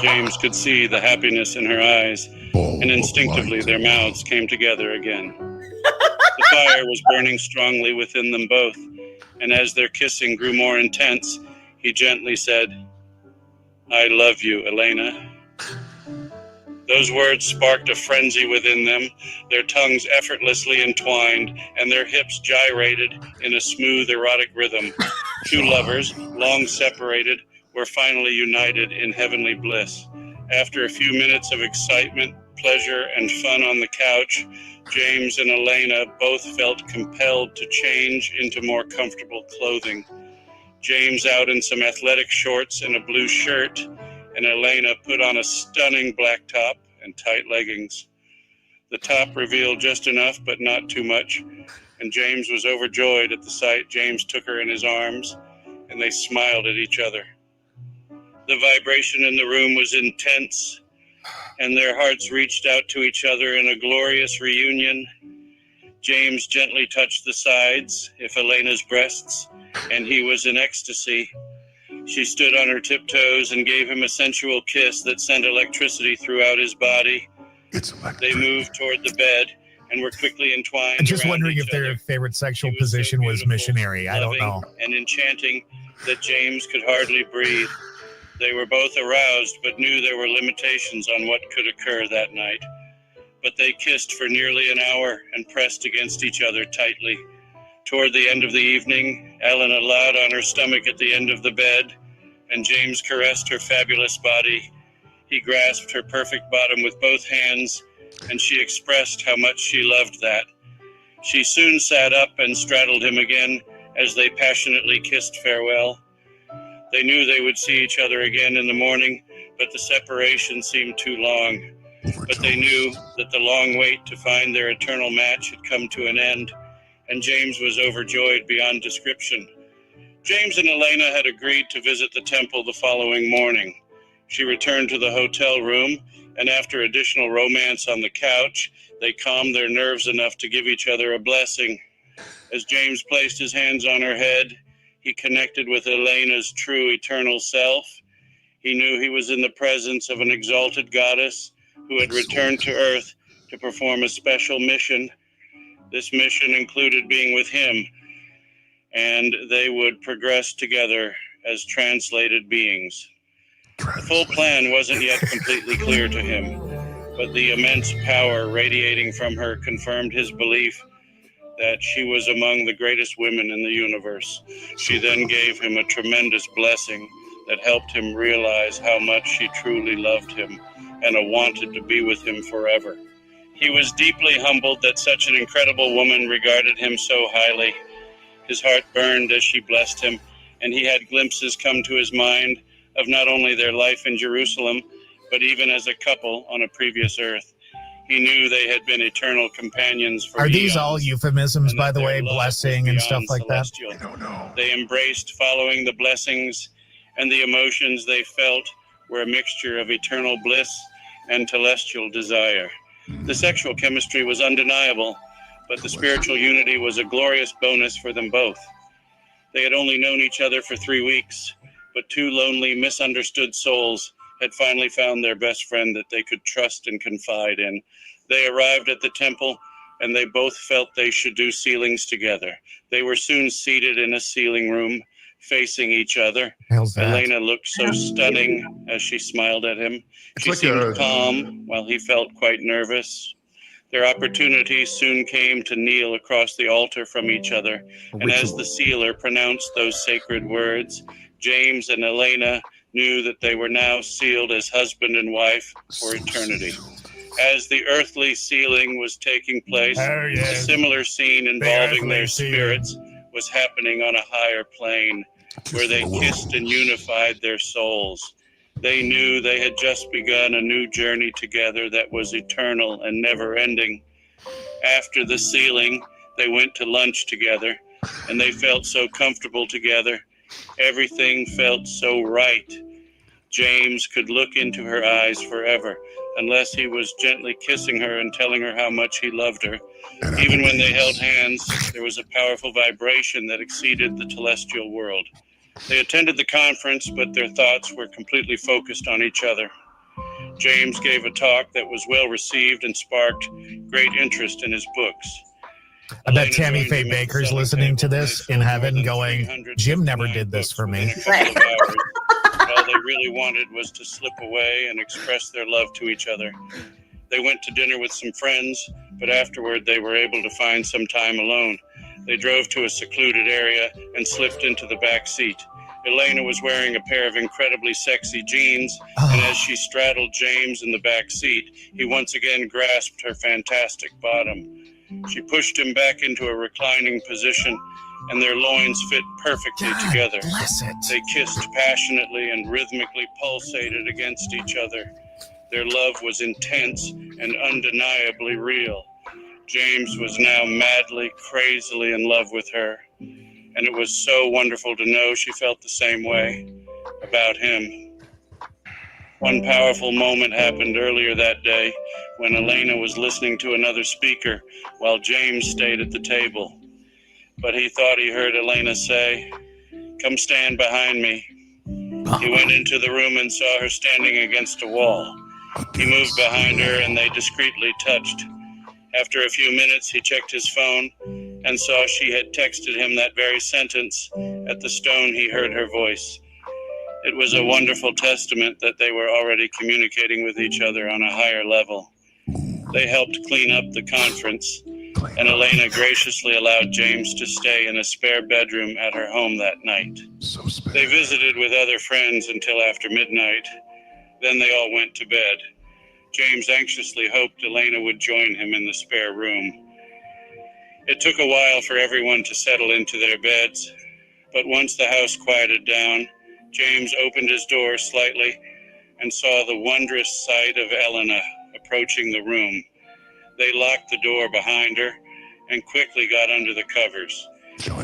James could see the happiness in her eyes, and instinctively their mouths came together again. The fire was burning strongly within them both, and as their kissing grew more intense, he gently said, "I love you, Elena." Those words sparked a frenzy within them, their tongues effortlessly entwined, and their hips gyrated in a smooth, erotic rhythm. Two lovers, long separated, were finally united in heavenly bliss. After a few minutes of excitement, pleasure, and fun on the couch, James and Elena both felt compelled to change into more comfortable clothing. James out in some athletic shorts and a blue shirt, and Elena put on a stunning black top and tight leggings. The top revealed just enough, but not too much, and James was overjoyed at the sight. James took her in his arms, and they smiled at each other. The vibration in the room was intense, and their hearts reached out to each other in a glorious reunion. James gently touched the sides, if Elena's breasts, and he was in ecstasy. She stood on her tiptoes and gave him a sensual kiss that sent electricity throughout his body. They moved toward the bed and were quickly entwined. I'm just wondering if their favorite sexual position was missionary. I don't know. And enchanting that James could hardly breathe. They were both aroused, but knew there were limitations on what could occur that night. But they kissed for nearly an hour and pressed against each other tightly. Toward the end of the evening, Elena lay on her stomach at the end of the bed, and James caressed her fabulous body. He grasped her perfect bottom with both hands, and she expressed how much she loved that. She soon sat up and straddled him again as they passionately kissed farewell. They knew they would see each other again in the morning, but the separation seemed too long. But they knew that the long wait to find their eternal match had come to an end, and James was overjoyed beyond description. James and Elena had agreed to visit the temple the following morning. She returned to the hotel room, and after additional romance on the couch, they calmed their nerves enough to give each other a blessing. As James placed his hands on her head, he connected with Elena's true eternal self. He knew he was in the presence of an exalted goddess who had returned to Earth to perform a special mission. This mission included being with him, and they would progress together as translated beings. The full plan wasn't yet completely clear to him, but the immense power radiating from her confirmed his belief that she was among the greatest women in the universe. She then gave him a tremendous blessing that helped him realize how much she truly loved him and wanted to be with him forever. He was deeply humbled that such an incredible woman regarded him so highly. His heart burned as she blessed him, and he had glimpses come to his mind of not only their life in Jerusalem, but even as a couple on a previous earth. He knew they had been eternal companions for Are these eons, all euphemisms, by the way, blessing and stuff like celestial. that? I don't know. They embraced following the blessings, and the emotions they felt were a mixture of eternal bliss and celestial desire. The sexual chemistry was undeniable, but the spiritual unity was a glorious bonus for them both. They had only known each other for 3 weeks, but two lonely, misunderstood souls had finally found their best friend that they could trust and confide in. They arrived at the temple, and they both felt they should do sealings together. They were soon seated in a sealing room, facing each other. Elena looked so stunning as she smiled at him. She seemed calm, while he felt quite nervous. Their opportunity soon came to kneel across the altar from each other, and as the sealer pronounced those sacred words, James and Elena knew that they were now sealed as husband and wife for eternity. As the earthly sealing was taking place, a similar scene involving their spirits was happening on a higher plane, where they kissed and unified their souls. They knew they had just begun a new journey together that was eternal and never-ending. After the sealing, they went to lunch together, and they felt so comfortable together. Everything felt so right. James could look into her eyes forever, unless he was gently kissing her and telling her how much he loved her. Even when they held hands, there was a powerful vibration that exceeded the celestial world. They attended the conference, but their thoughts were completely focused on each other. James gave a talk that was well received and sparked great interest in his books. I bet Tammy Faye Baker's listening to this in heaven going, Jim never did this for me. All they really wanted was to slip away and express their love to each other. They went to dinner with some friends, but afterward they were able to find some time alone. They drove to a secluded area and slipped into the back seat. Elena was wearing a pair of incredibly sexy jeans, and as she straddled James in the back seat, he once again grasped her fantastic bottom. She pushed him back into a reclining position, and their loins fit perfectly together. They kissed passionately and rhythmically pulsated against each other. Their love was intense and undeniably real. James was now madly, crazily in love with her, and it was so wonderful to know she felt the same way about him. One powerful moment happened earlier that day when Elena was listening to another speaker while James stayed at the table. But he thought he heard Elena say, "Come stand behind me." He went into the room and saw her standing against a wall. He moved behind her and they discreetly touched. After a few minutes, he checked his phone and saw she had texted him that very sentence. At the stone, he heard her voice. It was a wonderful testament that they were already communicating with each other on a higher level. They helped clean up the conference, and Elena graciously allowed James to stay in a spare bedroom at her home that night. They visited with other friends until after midnight. Then they all went to bed. James anxiously hoped Elena would join him in the spare room. It took a while for everyone to settle into their beds, but once the house quieted down, James opened his door slightly and saw the wondrous sight of Elena approaching the room. They locked the door behind her and quickly got under the covers.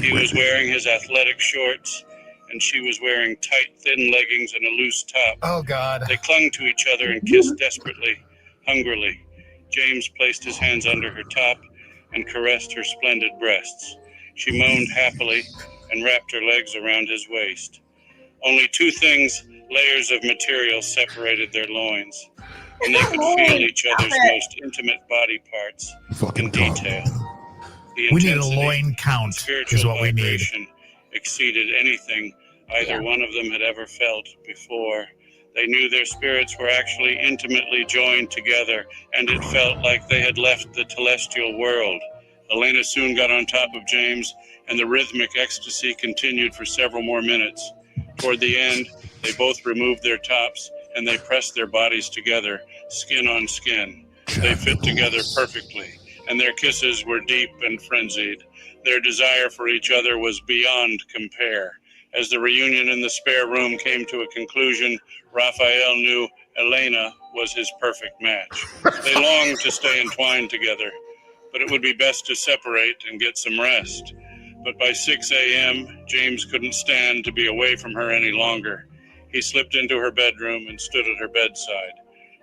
He was wearing his athletic shorts, and she was wearing tight, thin leggings and a loose top. Oh, God. They clung to each other and kissed desperately, hungrily. James placed his hands under her top and caressed her splendid breasts. She moaned happily and wrapped her legs around his waist. Only two things, layers of material, separated their loins, and they could feel each other's most intimate body parts in detail. We need a loin count is what we need. Exceeded anything either one of them had ever felt before. They knew their spirits were actually intimately joined together, and it felt like they had left the celestial world, Elena soon got on top of James, and the rhythmic ecstasy continued for several more minutes. Toward the end, they both removed their tops, and they pressed their bodies together, skin on skin. They fit together perfectly, and their kisses were deep and frenzied. Their desire for each other was beyond compare. As the reunion in the spare room came to a conclusion, Raphael knew Elena was his perfect match. They longed to stay entwined together, but it would be best to separate and get some rest. But by 6 a.m., James couldn't stand to be away from her any longer. He slipped into her bedroom and stood at her bedside.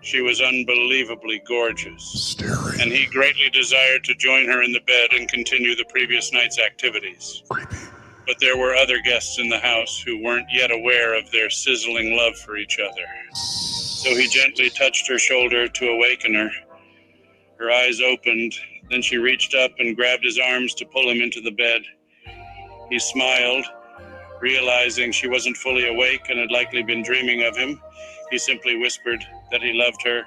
She was unbelievably gorgeous, and he greatly desired to join her in the bed and continue the previous night's activities. But there were other guests in the house who weren't yet aware of their sizzling love for each other. So he gently touched her shoulder to awaken her. Her eyes opened, then she reached up and grabbed his arms to pull him into the bed. He smiled, realizing she wasn't fully awake and had likely been dreaming of him. He simply whispered that he loved her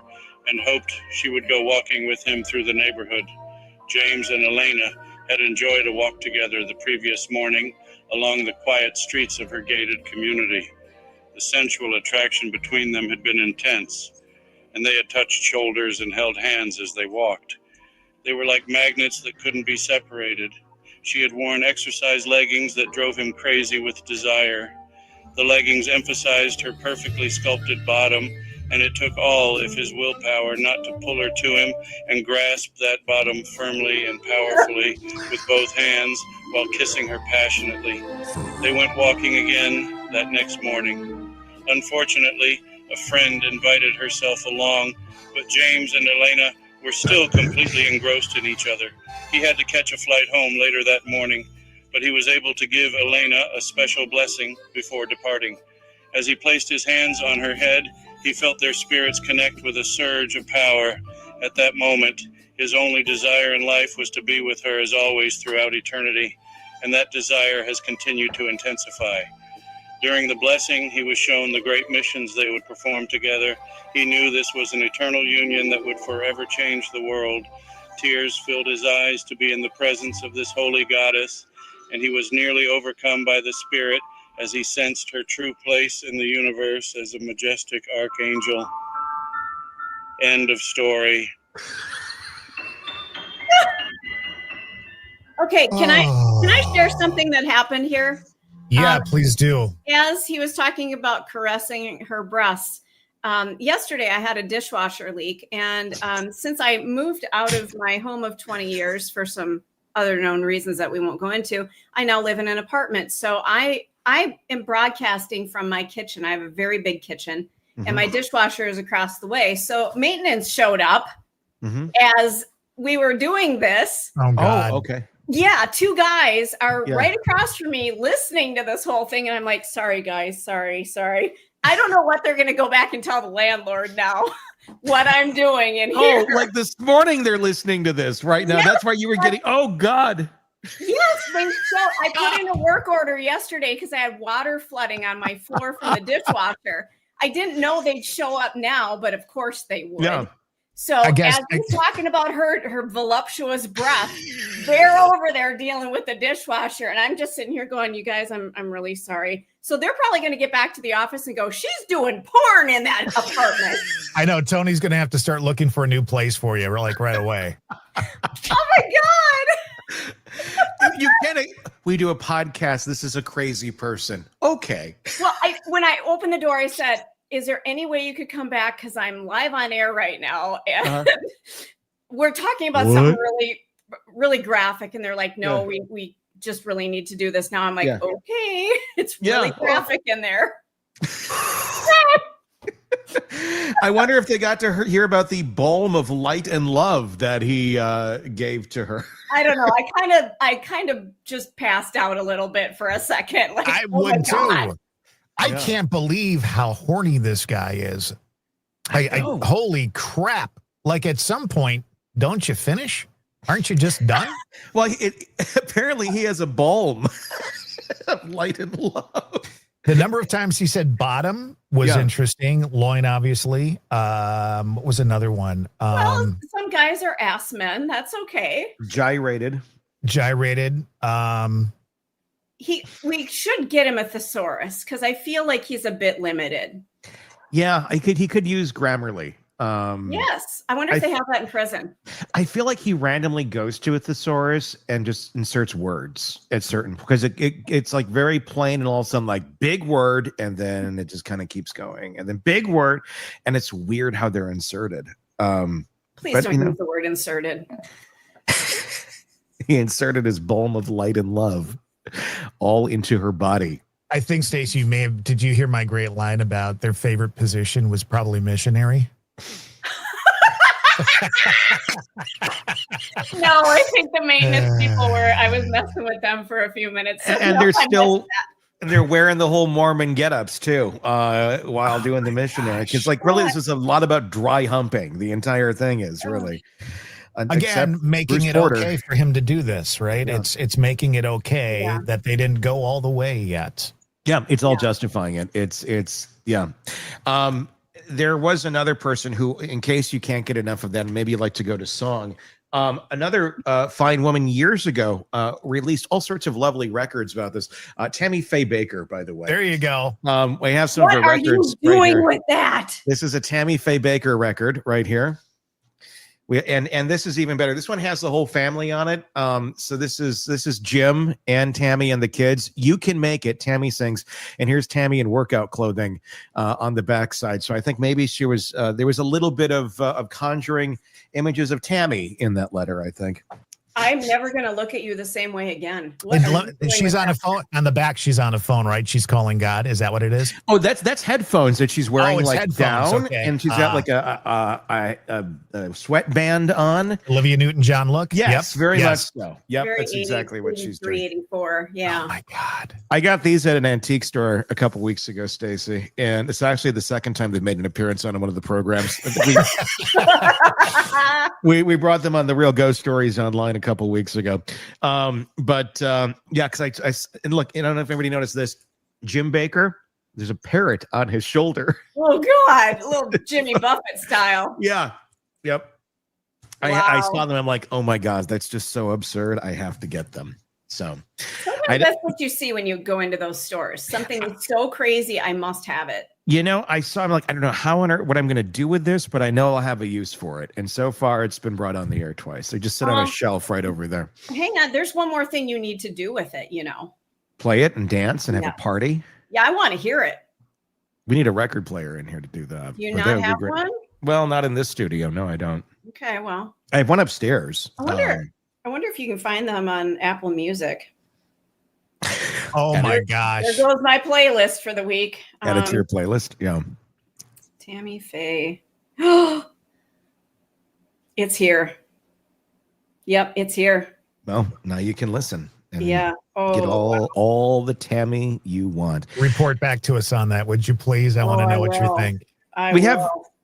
and hoped she would go walking with him through the neighborhood. James and Elena had enjoyed a walk together the previous morning along the quiet streets of her gated community. The sensual attraction between them had been intense, and they had touched shoulders and held hands as they walked. They were like magnets that couldn't be separated. She had worn exercise leggings that drove him crazy with desire. The leggings emphasized her perfectly sculpted bottom, and it took all of his willpower not to pull her to him and grasp that bottom firmly and powerfully with both hands while kissing her passionately. They went walking again that next morning. Unfortunately, a friend invited herself along, but James and Elena were still completely engrossed in each other. He had to catch a flight home later that morning, but he was able to give Elena a special blessing before departing. As he placed his hands on her head, he felt their spirits connect with a surge of power. At that moment, his only desire in life was to be with her as always throughout eternity, and that desire has continued to intensify. During the blessing, he was shown the great missions they would perform together. He knew this was an eternal union that would forever change the world. Tears filled his eyes to be in the presence of this holy goddess, and he was nearly overcome by the spirit as he sensed her true place in the universe as a majestic archangel. End of story. Okay, can I share something that happened here? Yeah, please do. As he was talking about caressing her breasts, yesterday I had a dishwasher leak, and since I moved out of my home of 20 years for some other known reasons that we won't go into, I now live in an apartment. So I am broadcasting from my kitchen. I have a very big kitchen, and my dishwasher is across the way. So maintenance showed up as we were doing this. Oh, God. Oh, okay. Yeah, two guys are right across from me listening to this whole thing. And I'm like, sorry, guys. Sorry. I don't know what they're going to go back and tell the landlord now what I'm doing in here. Oh, like this morning they're listening to this right now. That's why you were getting, oh, God. Yes, I put in a work order yesterday because I had water flooding on my floor from the dishwasher. I didn't know they'd show up now, but of course they would. Yeah. So as he's talking about her voluptuous breath, they're over there dealing with the dishwasher, and I'm just sitting here going, "You guys, I'm really sorry." So they're probably going to get back to the office and go, "She's doing porn in that apartment." I know Tony's going to have to start looking for a new place for you, like right away. Oh my God! You can't. We do a podcast. This is a crazy person. Okay. Well, when I opened the door, I said, is there any way you could come back? Because I'm live on air right now. And we're talking about something really, really graphic. And they're like, no, we just really need to do this now. I'm like, okay, it's really graphic in there. I wonder if they got to hear about the balm of light and love that he gave to her. I don't know. I kind of just passed out a little bit for a second. Like, I would too. I can't believe how horny this guy is. Holy crap. Like at some point, don't you finish? Aren't you just done? Well, apparently he has a balm of light and love. The number of times he said bottom was interesting. Loin, obviously. What was another one? Well, some guys are ass men. That's okay. Gyrated. We should get him a thesaurus because I feel like he's a bit limited. Yeah, he could use Grammarly. Yes. I wonder if they have that in prison. I feel like he randomly goes to a thesaurus and just inserts words at certain, because it's like very plain, and all of a sudden like big word, and then it just kind of keeps going, and then big word, and it's weird how they're inserted. Please don't use the word inserted. He inserted his balm of light and love all into her body. I think, Stacy, did you hear my great line about their favorite position was probably missionary? No, I think the maintenance people I was messing with them for a few minutes. So and they're wearing the whole Mormon get-ups too, while doing the missionary. Because really, this is a lot about dry humping. The entire thing is really. Again, making it okay for him to do this, right? Yeah. It's making it okay that they didn't go all the way yet. Yeah, it's all justifying it. It's there was another person who, in case you can't get enough of that, and maybe you'd like to go to song, another fine woman years ago released all sorts of lovely records about this. Tammy Faye Baker, by the way. There you go. We have some of her records. What are you doing with that? This is a Tammy Faye Baker record right here. And this is even better. This one has the whole family on it. So this is Jim and Tammy and the kids. You can make it, Tammy sings. And here's Tammy in workout clothing on the backside. So I think maybe she was there was a little bit of conjuring images of Tammy in that letter, I think. I'm never going to look at you the same way again. She's on a phone on the back. She's on a phone, right? She's calling God. Is that what it is? Oh, that's headphones that she's wearing down, okay. And she's got like a sweatband on. Olivia Newton-John look. Yes, very much so. Yep, very that's exactly what she's doing. 384. Yeah. Oh my God. I got these at an antique store a couple weeks ago, Stacy, and it's actually the second time they've made an appearance on one of the programs. We brought them on the Real Ghost Stories online a couple weeks ago. Because I and look, I don't know if anybody noticed this. Jim Baker, there's a parrot on his shoulder. Oh God, a little Jimmy Buffett style. Yeah. Yep. Wow. I saw them. I'm like, oh my God, that's just so absurd. I have to get them. So sometimes that's what you see when you go into those stores. Something that's so crazy, I must have it. I'm like, I don't know what I'm going to do with this, but I know I'll have a use for it. And so far, it's been brought on the air twice. They just sit on a shelf right over there. Hang on. There's one more thing you need to do with it, Play it and dance and have a party. Yeah, I want to hear it. We need a record player in here to do that. Do you not have one? Well, not in this studio. No, I don't. Okay, well. I have one upstairs. I wonder if you can find them on Apple Music. Oh my gosh. There goes my playlist for the week. Add it to your playlist. Yeah. Tammy Faye. It's here. Yep, it's here. Well, now you can listen. And get all the Tammy you want. Report back to us on that, would you please? I want to know what you think.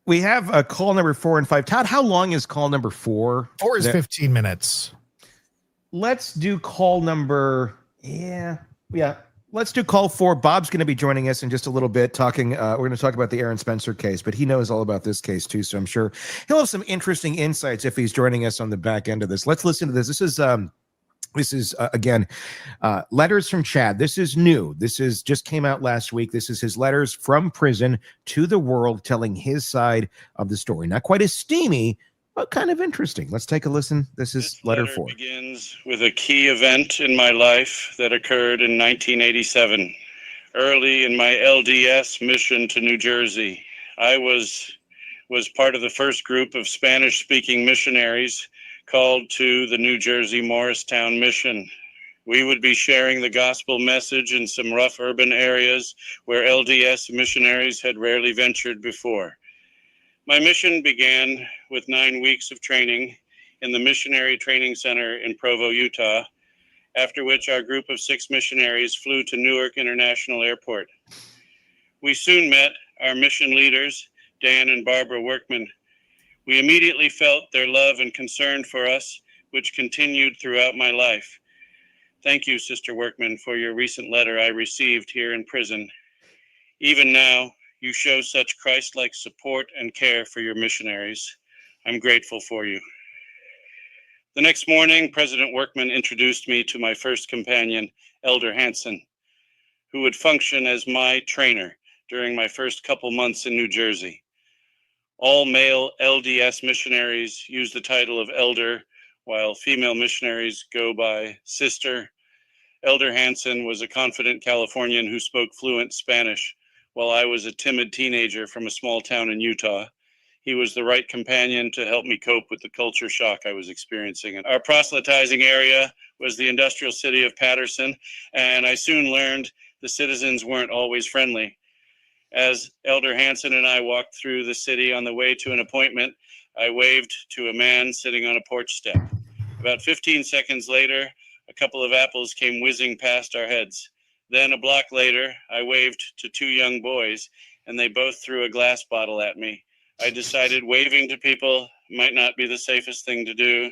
We have a call number 4 and 5. Todd, how long is call number 4? 4 is 15 minutes. Let's do call number. Let's do call 4. Bob's going to be joining us in just a little bit talking. We're going to talk about the Aaron Spencer case, but he knows all about this case too. So I'm sure he'll have some interesting insights if he's joining us on the back end of this. Let's listen to this. This is again, letters from Chad. This is new. This is just came out last week. This is his letters from prison to the world, telling his side of the story. Not quite as steamy, but kind of interesting. Let's take a listen. This is letter 4. Begins with a key event in my life that occurred in 1987, early in my LDS mission to New Jersey. I was part of the first group of Spanish-speaking missionaries called to the New Jersey Morristown mission. We would be sharing the gospel message in some rough urban areas where LDS missionaries had rarely ventured before. My mission began with 9 weeks of training in the Missionary Training Center in Provo, Utah, after which our group of 6 missionaries flew to Newark International Airport. We soon met our mission leaders, Dan and Barbara Workman. We immediately felt their love and concern for us, which continued throughout my life. Thank you, Sister Workman, for your recent letter I received here in prison. Even now, you show such Christ-like support and care for your missionaries. I'm grateful for you. The next morning, President Workman introduced me to my first companion, Elder Hansen, who would function as my trainer during my first couple months in New Jersey. All male LDS missionaries use the title of elder, while female missionaries go by sister. Elder Hansen was a confident Californian who spoke fluent Spanish, while I was a timid teenager from a small town in Utah. He was the right companion to help me cope with the culture shock I was experiencing. Our proselytizing area was the industrial city of Patterson, and I soon learned the citizens weren't always friendly. As Elder Hansen and I walked through the city on the way to an appointment, I waved to a man sitting on a porch step. About 15 seconds later, a couple of apples came whizzing past our heads. Then a block later, I waved to two young boys, and they both threw a glass bottle at me. I decided waving to people might not be the safest thing to do.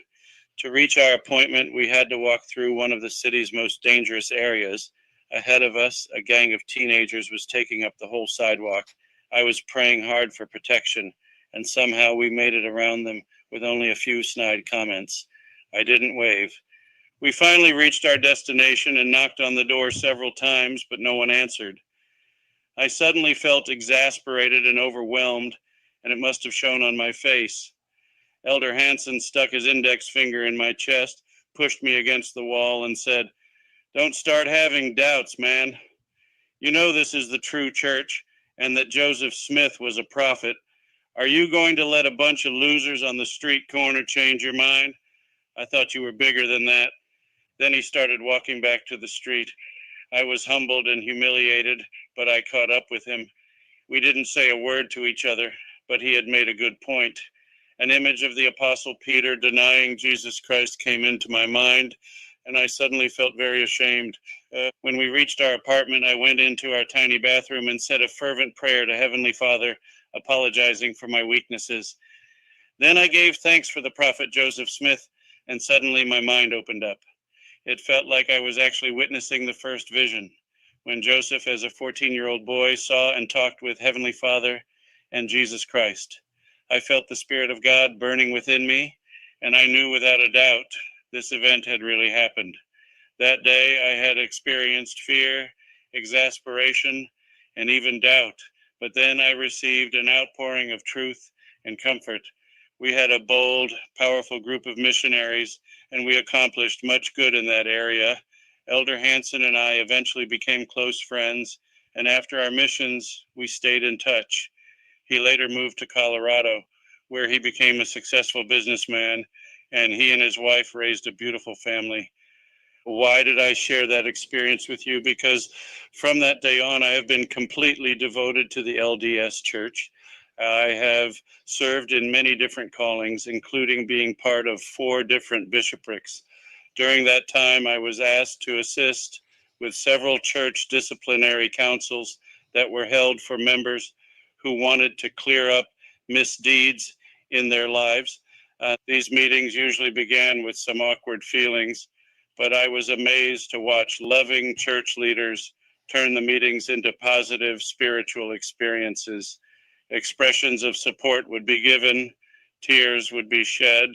To reach our appointment, we had to walk through one of the city's most dangerous areas. Ahead of us, a gang of teenagers was taking up the whole sidewalk. I was praying hard for protection, and somehow we made it around them with only a few snide comments. I didn't wave. We finally reached our destination and knocked on the door several times, but no one answered. I suddenly felt exasperated and overwhelmed, and it must have shown on my face. Elder Hansen stuck his index finger in my chest, pushed me against the wall, and said, "Don't start having doubts, man. You know this is the true church, and that Joseph Smith was a prophet. Are you going to let a bunch of losers on the street corner change your mind? I thought you were bigger than that." Then he started walking back to the street. I was humbled and humiliated, but I caught up with him. We didn't say a word to each other, but he had made a good point. An image of the Apostle Peter denying Jesus Christ came into my mind, and I suddenly felt very ashamed. When we reached our apartment, I went into our tiny bathroom and said a fervent prayer to Heavenly Father, apologizing for my weaknesses. Then I gave thanks for the prophet Joseph Smith, and suddenly my mind opened up. It felt like I was actually witnessing the first vision, when Joseph, as a 14-year-old boy, saw and talked with Heavenly Father and Jesus Christ. I felt the Spirit of God burning within me, and I knew without a doubt this event had really happened. That day I had experienced fear, exasperation, and even doubt, but then I received an outpouring of truth and comfort. We had a bold, powerful group of missionaries, and we accomplished much good in that area. Elder Hansen and I eventually became close friends, and after our missions, we stayed in touch. He later moved to Colorado, where he became a successful businessman, and he and his wife raised a beautiful family. Why did I share that experience with you? Because from that day on, I have been completely devoted to the LDS Church. I have served in many different callings, including being part of 4 different bishoprics. During that time, I was asked to assist with several church disciplinary councils that were held for members who wanted to clear up misdeeds in their lives. These meetings usually began with some awkward feelings, but I was amazed to watch loving church leaders turn the meetings into positive spiritual experiences. Expressions of support would be given, tears would be shed,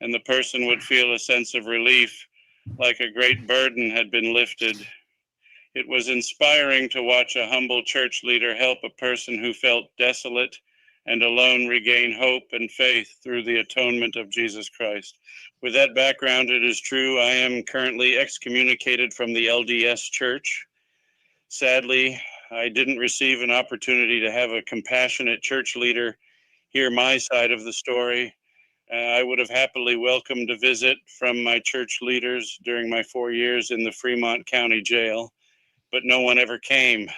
and the person would feel a sense of relief, like a great burden had been lifted. It was inspiring to watch a humble church leader help a person who felt desolate and alone regain hope and faith through the atonement of Jesus Christ. With that background, it is true I am currently excommunicated from the LDS Church. Sadly, I didn't receive an opportunity to have a compassionate church leader hear my side of the story. I would have happily welcomed a visit from my church leaders during my 4 years in the Fremont County Jail, but no one ever came.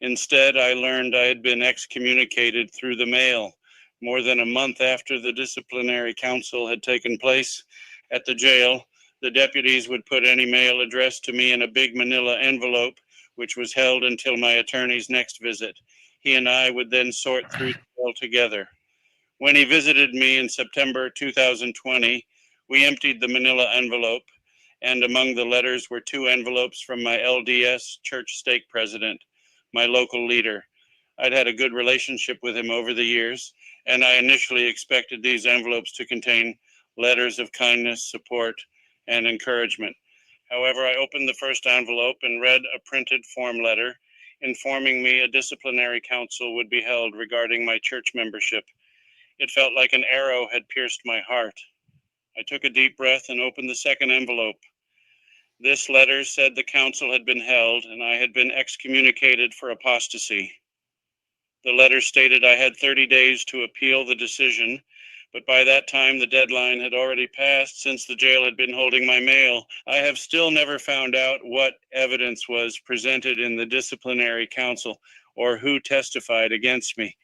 Instead, I learned I had been excommunicated through the mail more than a month after the disciplinary council had taken place. At the jail, the deputies would put any mail addressed to me in a big manila envelope, which was held until my attorney's next visit. He and I would then sort through the mail together. When he visited me in September 2020, we emptied the manila envelope, and among the letters were 2 envelopes from my LDS church stake president, my local leader. I'd had a good relationship with him over the years, and I initially expected these envelopes to contain letters of kindness, support, and encouragement. However, I opened the first envelope and read a printed form letter informing me a disciplinary council would be held regarding my church membership. It felt like an arrow had pierced my heart. I took a deep breath and opened the second envelope. This letter said the council had been held and I had been excommunicated for apostasy. The letter stated I had 30 days to appeal the decision, but by that time the deadline had already passed since the jail had been holding my mail. I have still never found out what evidence was presented in the disciplinary council or who testified against me.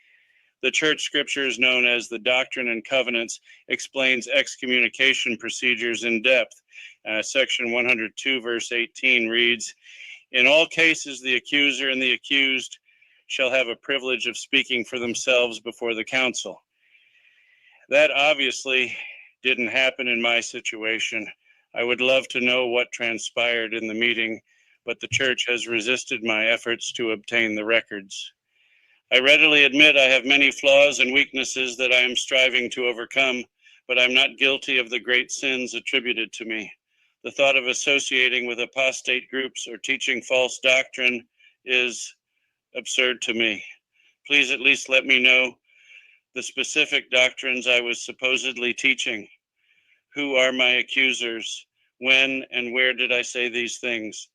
The church scriptures known as the Doctrine and Covenants explains excommunication procedures in depth. Section 102, verse 18 reads, "In all cases, the accuser and the accused shall have a privilege of speaking for themselves before the council." That obviously didn't happen in my situation. I would love to know what transpired in the meeting, but the church has resisted my efforts to obtain the records. I readily admit I have many flaws and weaknesses that I am striving to overcome, but I'm not guilty of the great sins attributed to me. The thought of associating with apostate groups or teaching false doctrine is absurd to me. Please at least let me know the specific doctrines I was supposedly teaching. Who are my accusers? When and where did I say these things?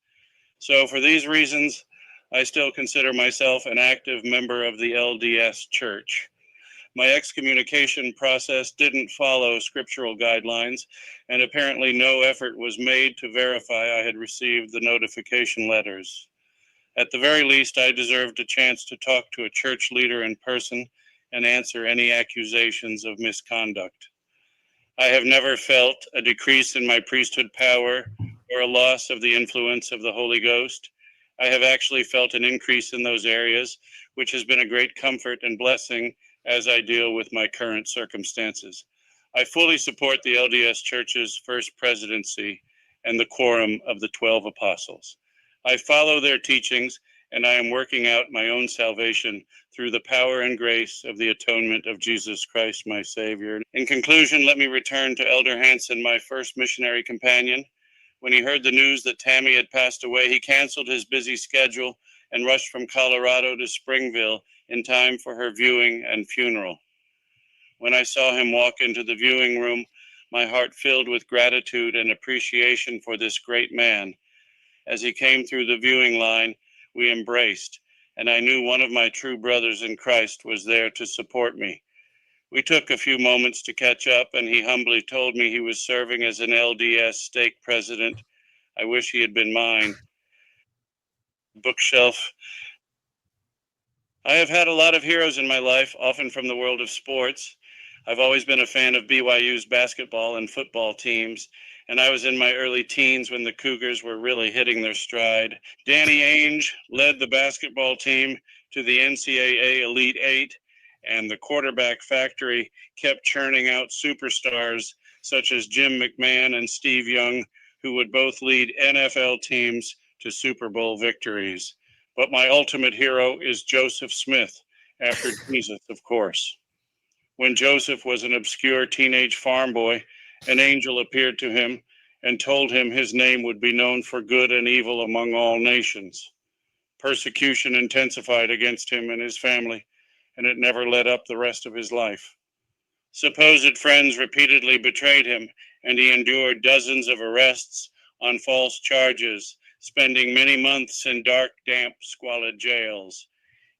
So for these reasons, I still consider myself an active member of the LDS Church. My excommunication process didn't follow scriptural guidelines, and apparently no effort was made to verify I had received the notification letters. At the very least, I deserved a chance to talk to a church leader in person and answer any accusations of misconduct. I have never felt a decrease in my priesthood power or a loss of the influence of the Holy Ghost. I have actually felt an increase in those areas, which has been a great comfort and blessing as I deal with my current circumstances. I fully support the LDS Church's first presidency and the quorum of the 12 apostles. I follow their teachings, and I am working out my own salvation through the power and grace of the atonement of Jesus Christ, my Savior. In conclusion, let me return to Elder Hansen, my first missionary companion. When he heard the news that Tammy had passed away, he canceled his busy schedule and rushed from Colorado to Springville in time for her viewing and funeral. When I saw him walk into the viewing room, my heart filled with gratitude and appreciation for this great man. As he came through the viewing line, we embraced, and I knew one of my true brothers in Christ was there to support me. We took a few moments to catch up, and he humbly told me he was serving as an LDS stake president. I wish he had been mine. Bookshelf. I have had a lot of heroes in my life, often from the world of sports. I've always been a fan of BYU's basketball and football teams, and I was in my early teens when the Cougars were really hitting their stride. Danny Ainge led the basketball team to the NCAA Elite Eight, and the quarterback factory kept churning out superstars such as Jim McMahon and Steve Young, who would both lead NFL teams to Super Bowl victories. But my ultimate hero is Joseph Smith, after Jesus, of course. When Joseph was an obscure teenage farm boy, an angel appeared to him and told him his name would be known for good and evil among all nations. Persecution intensified against him and his family, and it never let up the rest of his life. Supposed friends repeatedly betrayed him, and he endured dozens of arrests on false charges, spending many months in dark, damp, squalid jails.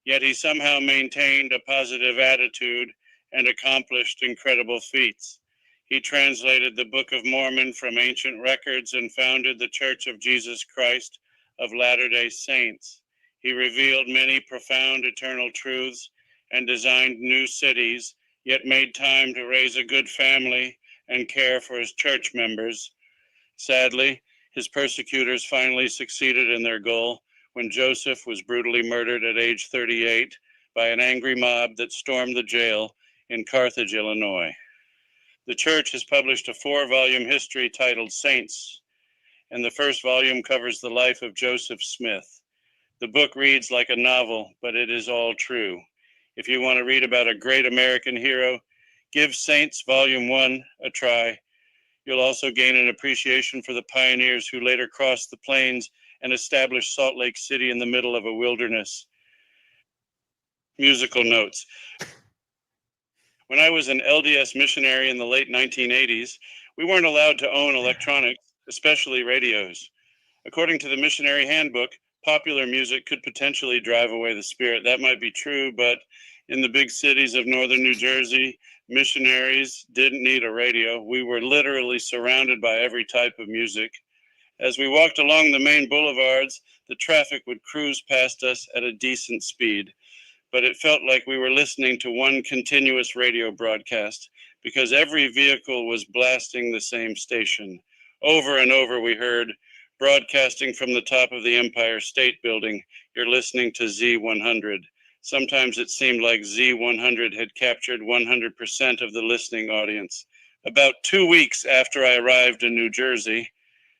Yet he somehow maintained a positive attitude and accomplished incredible feats. He translated the Book of Mormon from ancient records and founded the Church of Jesus Christ of Latter-day Saints. He revealed many profound eternal truths and designed new cities, yet made time to raise a good family and care for his church members. Sadly, his persecutors finally succeeded in their goal when Joseph was brutally murdered at age 38 by an angry mob that stormed the jail in Carthage, Illinois. The church has published a 4-volume history titled Saints, and the first volume covers the life of Joseph Smith. The book reads like a novel, but it is all true. If you want to read about a great American hero, give Saints Volume 1 a try You'll also gain an appreciation for the pioneers who later crossed the plains and established Salt Lake City in the middle of a wilderness. Musical notes. When I was an LDS missionary in the late 1980s, we weren't allowed to own electronics, especially radios. According to the missionary handbook, popular music could potentially drive away the spirit. That might be true, but in the big cities of northern New Jersey, missionaries didn't need a radio. We were literally surrounded by every type of music. As we walked along the main boulevards, the traffic would cruise past us at a decent speed, but it felt like we were listening to one continuous radio broadcast because every vehicle was blasting the same station. Over and over we heard, broadcasting from the top of the Empire State Building, you're listening to Z100. Sometimes it seemed like Z100 had captured 100% of the listening audience. About 2 weeks after I arrived in New Jersey,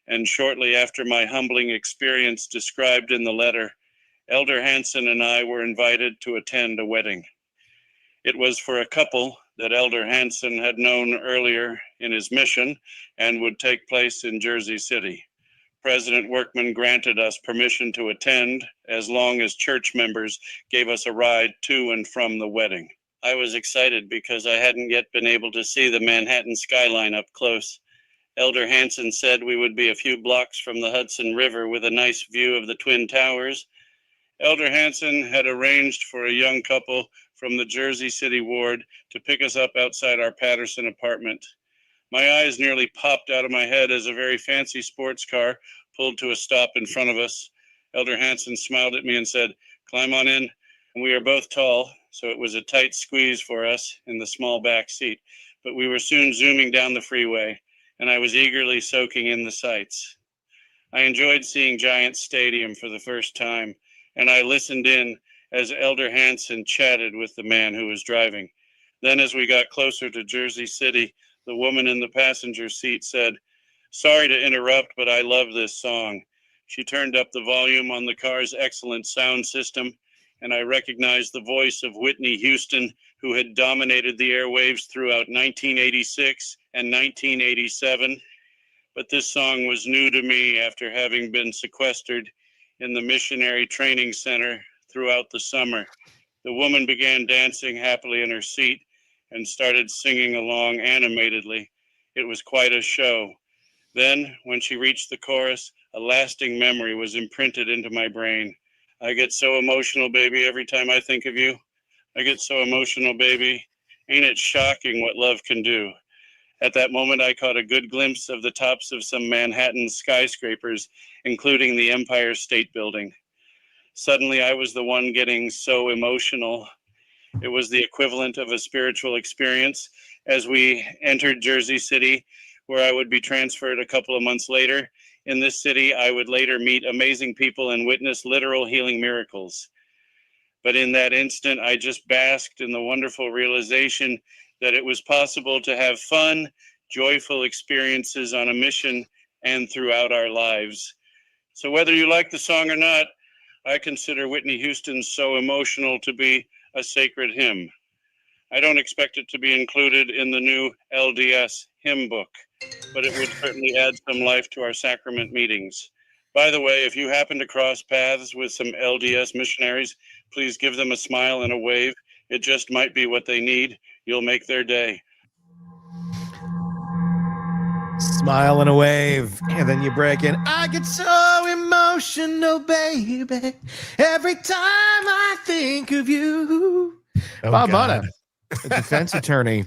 and shortly after my humbling experience described in the letter, Elder Hansen and I were invited to attend a wedding. It was for a couple that Elder Hansen had known earlier in his mission and would take place in Jersey City. President Workman granted us permission to attend as long as church members gave us a ride to and from the wedding. I was excited because I hadn't yet been able to see the Manhattan skyline up close. Elder Hansen said we would be a few blocks from the Hudson River with a nice view of the Twin Towers. Elder Hansen had arranged for a young couple from the Jersey City ward to pick us up outside our Patterson apartment. My eyes nearly popped out of my head as a very fancy sports car pulled to a stop in front of us. Elder Hansen smiled at me and said, "Climb on in." And we are both tall, so it was a tight squeeze for us in the small back seat. But we were soon zooming down the freeway, and I was eagerly soaking in the sights. I enjoyed seeing Giants Stadium for the first time, and I listened in as Elder Hansen chatted with the man who was driving. Then as we got closer to Jersey City, the woman in the passenger seat said, "Sorry to interrupt, but I love this song." She turned up the volume on the car's excellent sound system, and I recognized the voice of Whitney Houston, who had dominated the airwaves throughout 1986 and 1987. But this song was new to me after having been sequestered in the missionary training center throughout the summer. The woman began dancing happily in her seat and started singing along animatedly. It was quite a show. Then, when she reached the chorus, a lasting memory was imprinted into my brain. "I get so emotional, baby, every time I think of you. I get so emotional, baby. Ain't it shocking what love can do?" At that moment, I caught a good glimpse of the tops of some Manhattan skyscrapers, including the Empire State Building. Suddenly, I was the one getting so emotional. It was the equivalent of a spiritual experience as we entered Jersey City, where I would be transferred a couple of months later. In this city, I would later meet amazing people and witness literal healing miracles. But in that instant, I just basked in the wonderful realization that it was possible to have fun, joyful experiences on a mission and throughout our lives. So whether you like the song or not, I consider Whitney Houston's "So Emotional" to be a sacred hymn. I don't expect it to be included in the new LDS hymn book, but it would certainly add some life to our sacrament meetings. By the way, if you happen to cross paths with some LDS missionaries, please give them a smile and a wave. It just might be what they need. You'll make their day. Smile and a wave, and then you break in. "I get so emotional, baby, every time I think of you." Oh, Bob God. Mata, a defense attorney,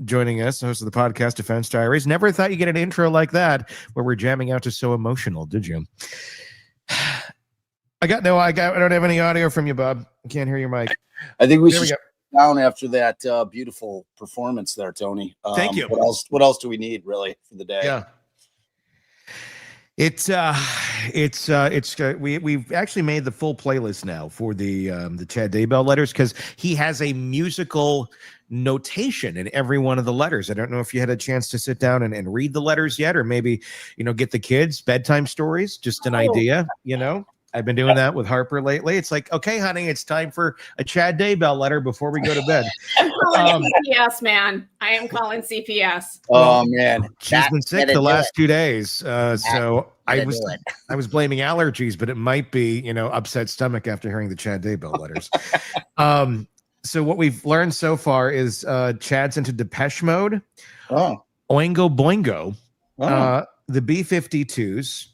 joining us, host of the podcast Defense Diaries. Never thought you'd get an intro like that where we're jamming out to "So Emotional," did you? I don't have any audio from you, Bob. I can't hear your mic. I think we There we should go. shut down after that beautiful performance there, Tony. Thank you. What else do we need really for the day? Yeah. We've actually made the full playlist now for the Chad Daybell letters, because he has a musical notation in every one of the letters. I don't know if you had a chance to sit down and read the letters yet, or maybe, get the kids bedtime stories, just an idea, I've been doing that with Harper lately. It's like, okay, honey, it's time for a Chad Daybell letter before we go to bed. I'm calling CPS, man. I am calling CPS. Oh man, she's been sick the last 2 days, so I was blaming allergies, but it might be upset stomach after hearing the Chad Daybell letters. So what we've learned so far is Chad's into Depeche Mode, Oingo Boingo, the B-52s,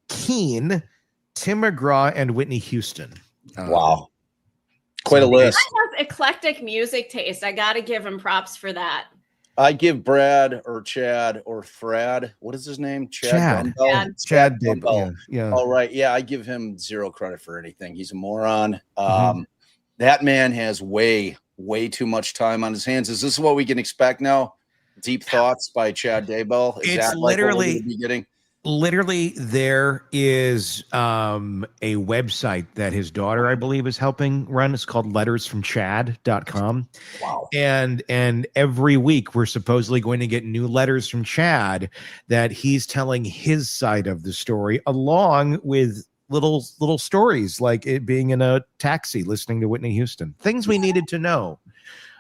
Keen, Tim McGraw, and Whitney Houston. Wow. Quite a list. He has eclectic music taste. I got to give him props for that. I give Brad or Chad or Frad. What is his name? Chad Daybell. Yeah. All right. Yeah, I give him zero credit for anything. He's a moron. That man has way too much time on his hands. Is this what we can expect now? Deep Thoughts by Chad Daybell? Is it's that literally what we're getting? Literally, there is a website that his daughter, I believe, is helping run. It's called lettersfromchad.com. Wow. And every week we're supposedly going to get new letters from Chad that he's telling his side of the story, along with little stories like it being in a taxi listening to Whitney Houston. Things we needed to know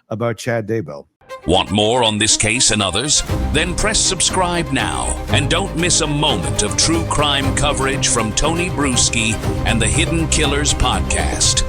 about Chad Daybell. Want more on this case and others? Then press subscribe now and don't miss a moment of true crime coverage from Tony Brueski and the Hidden Killers podcast.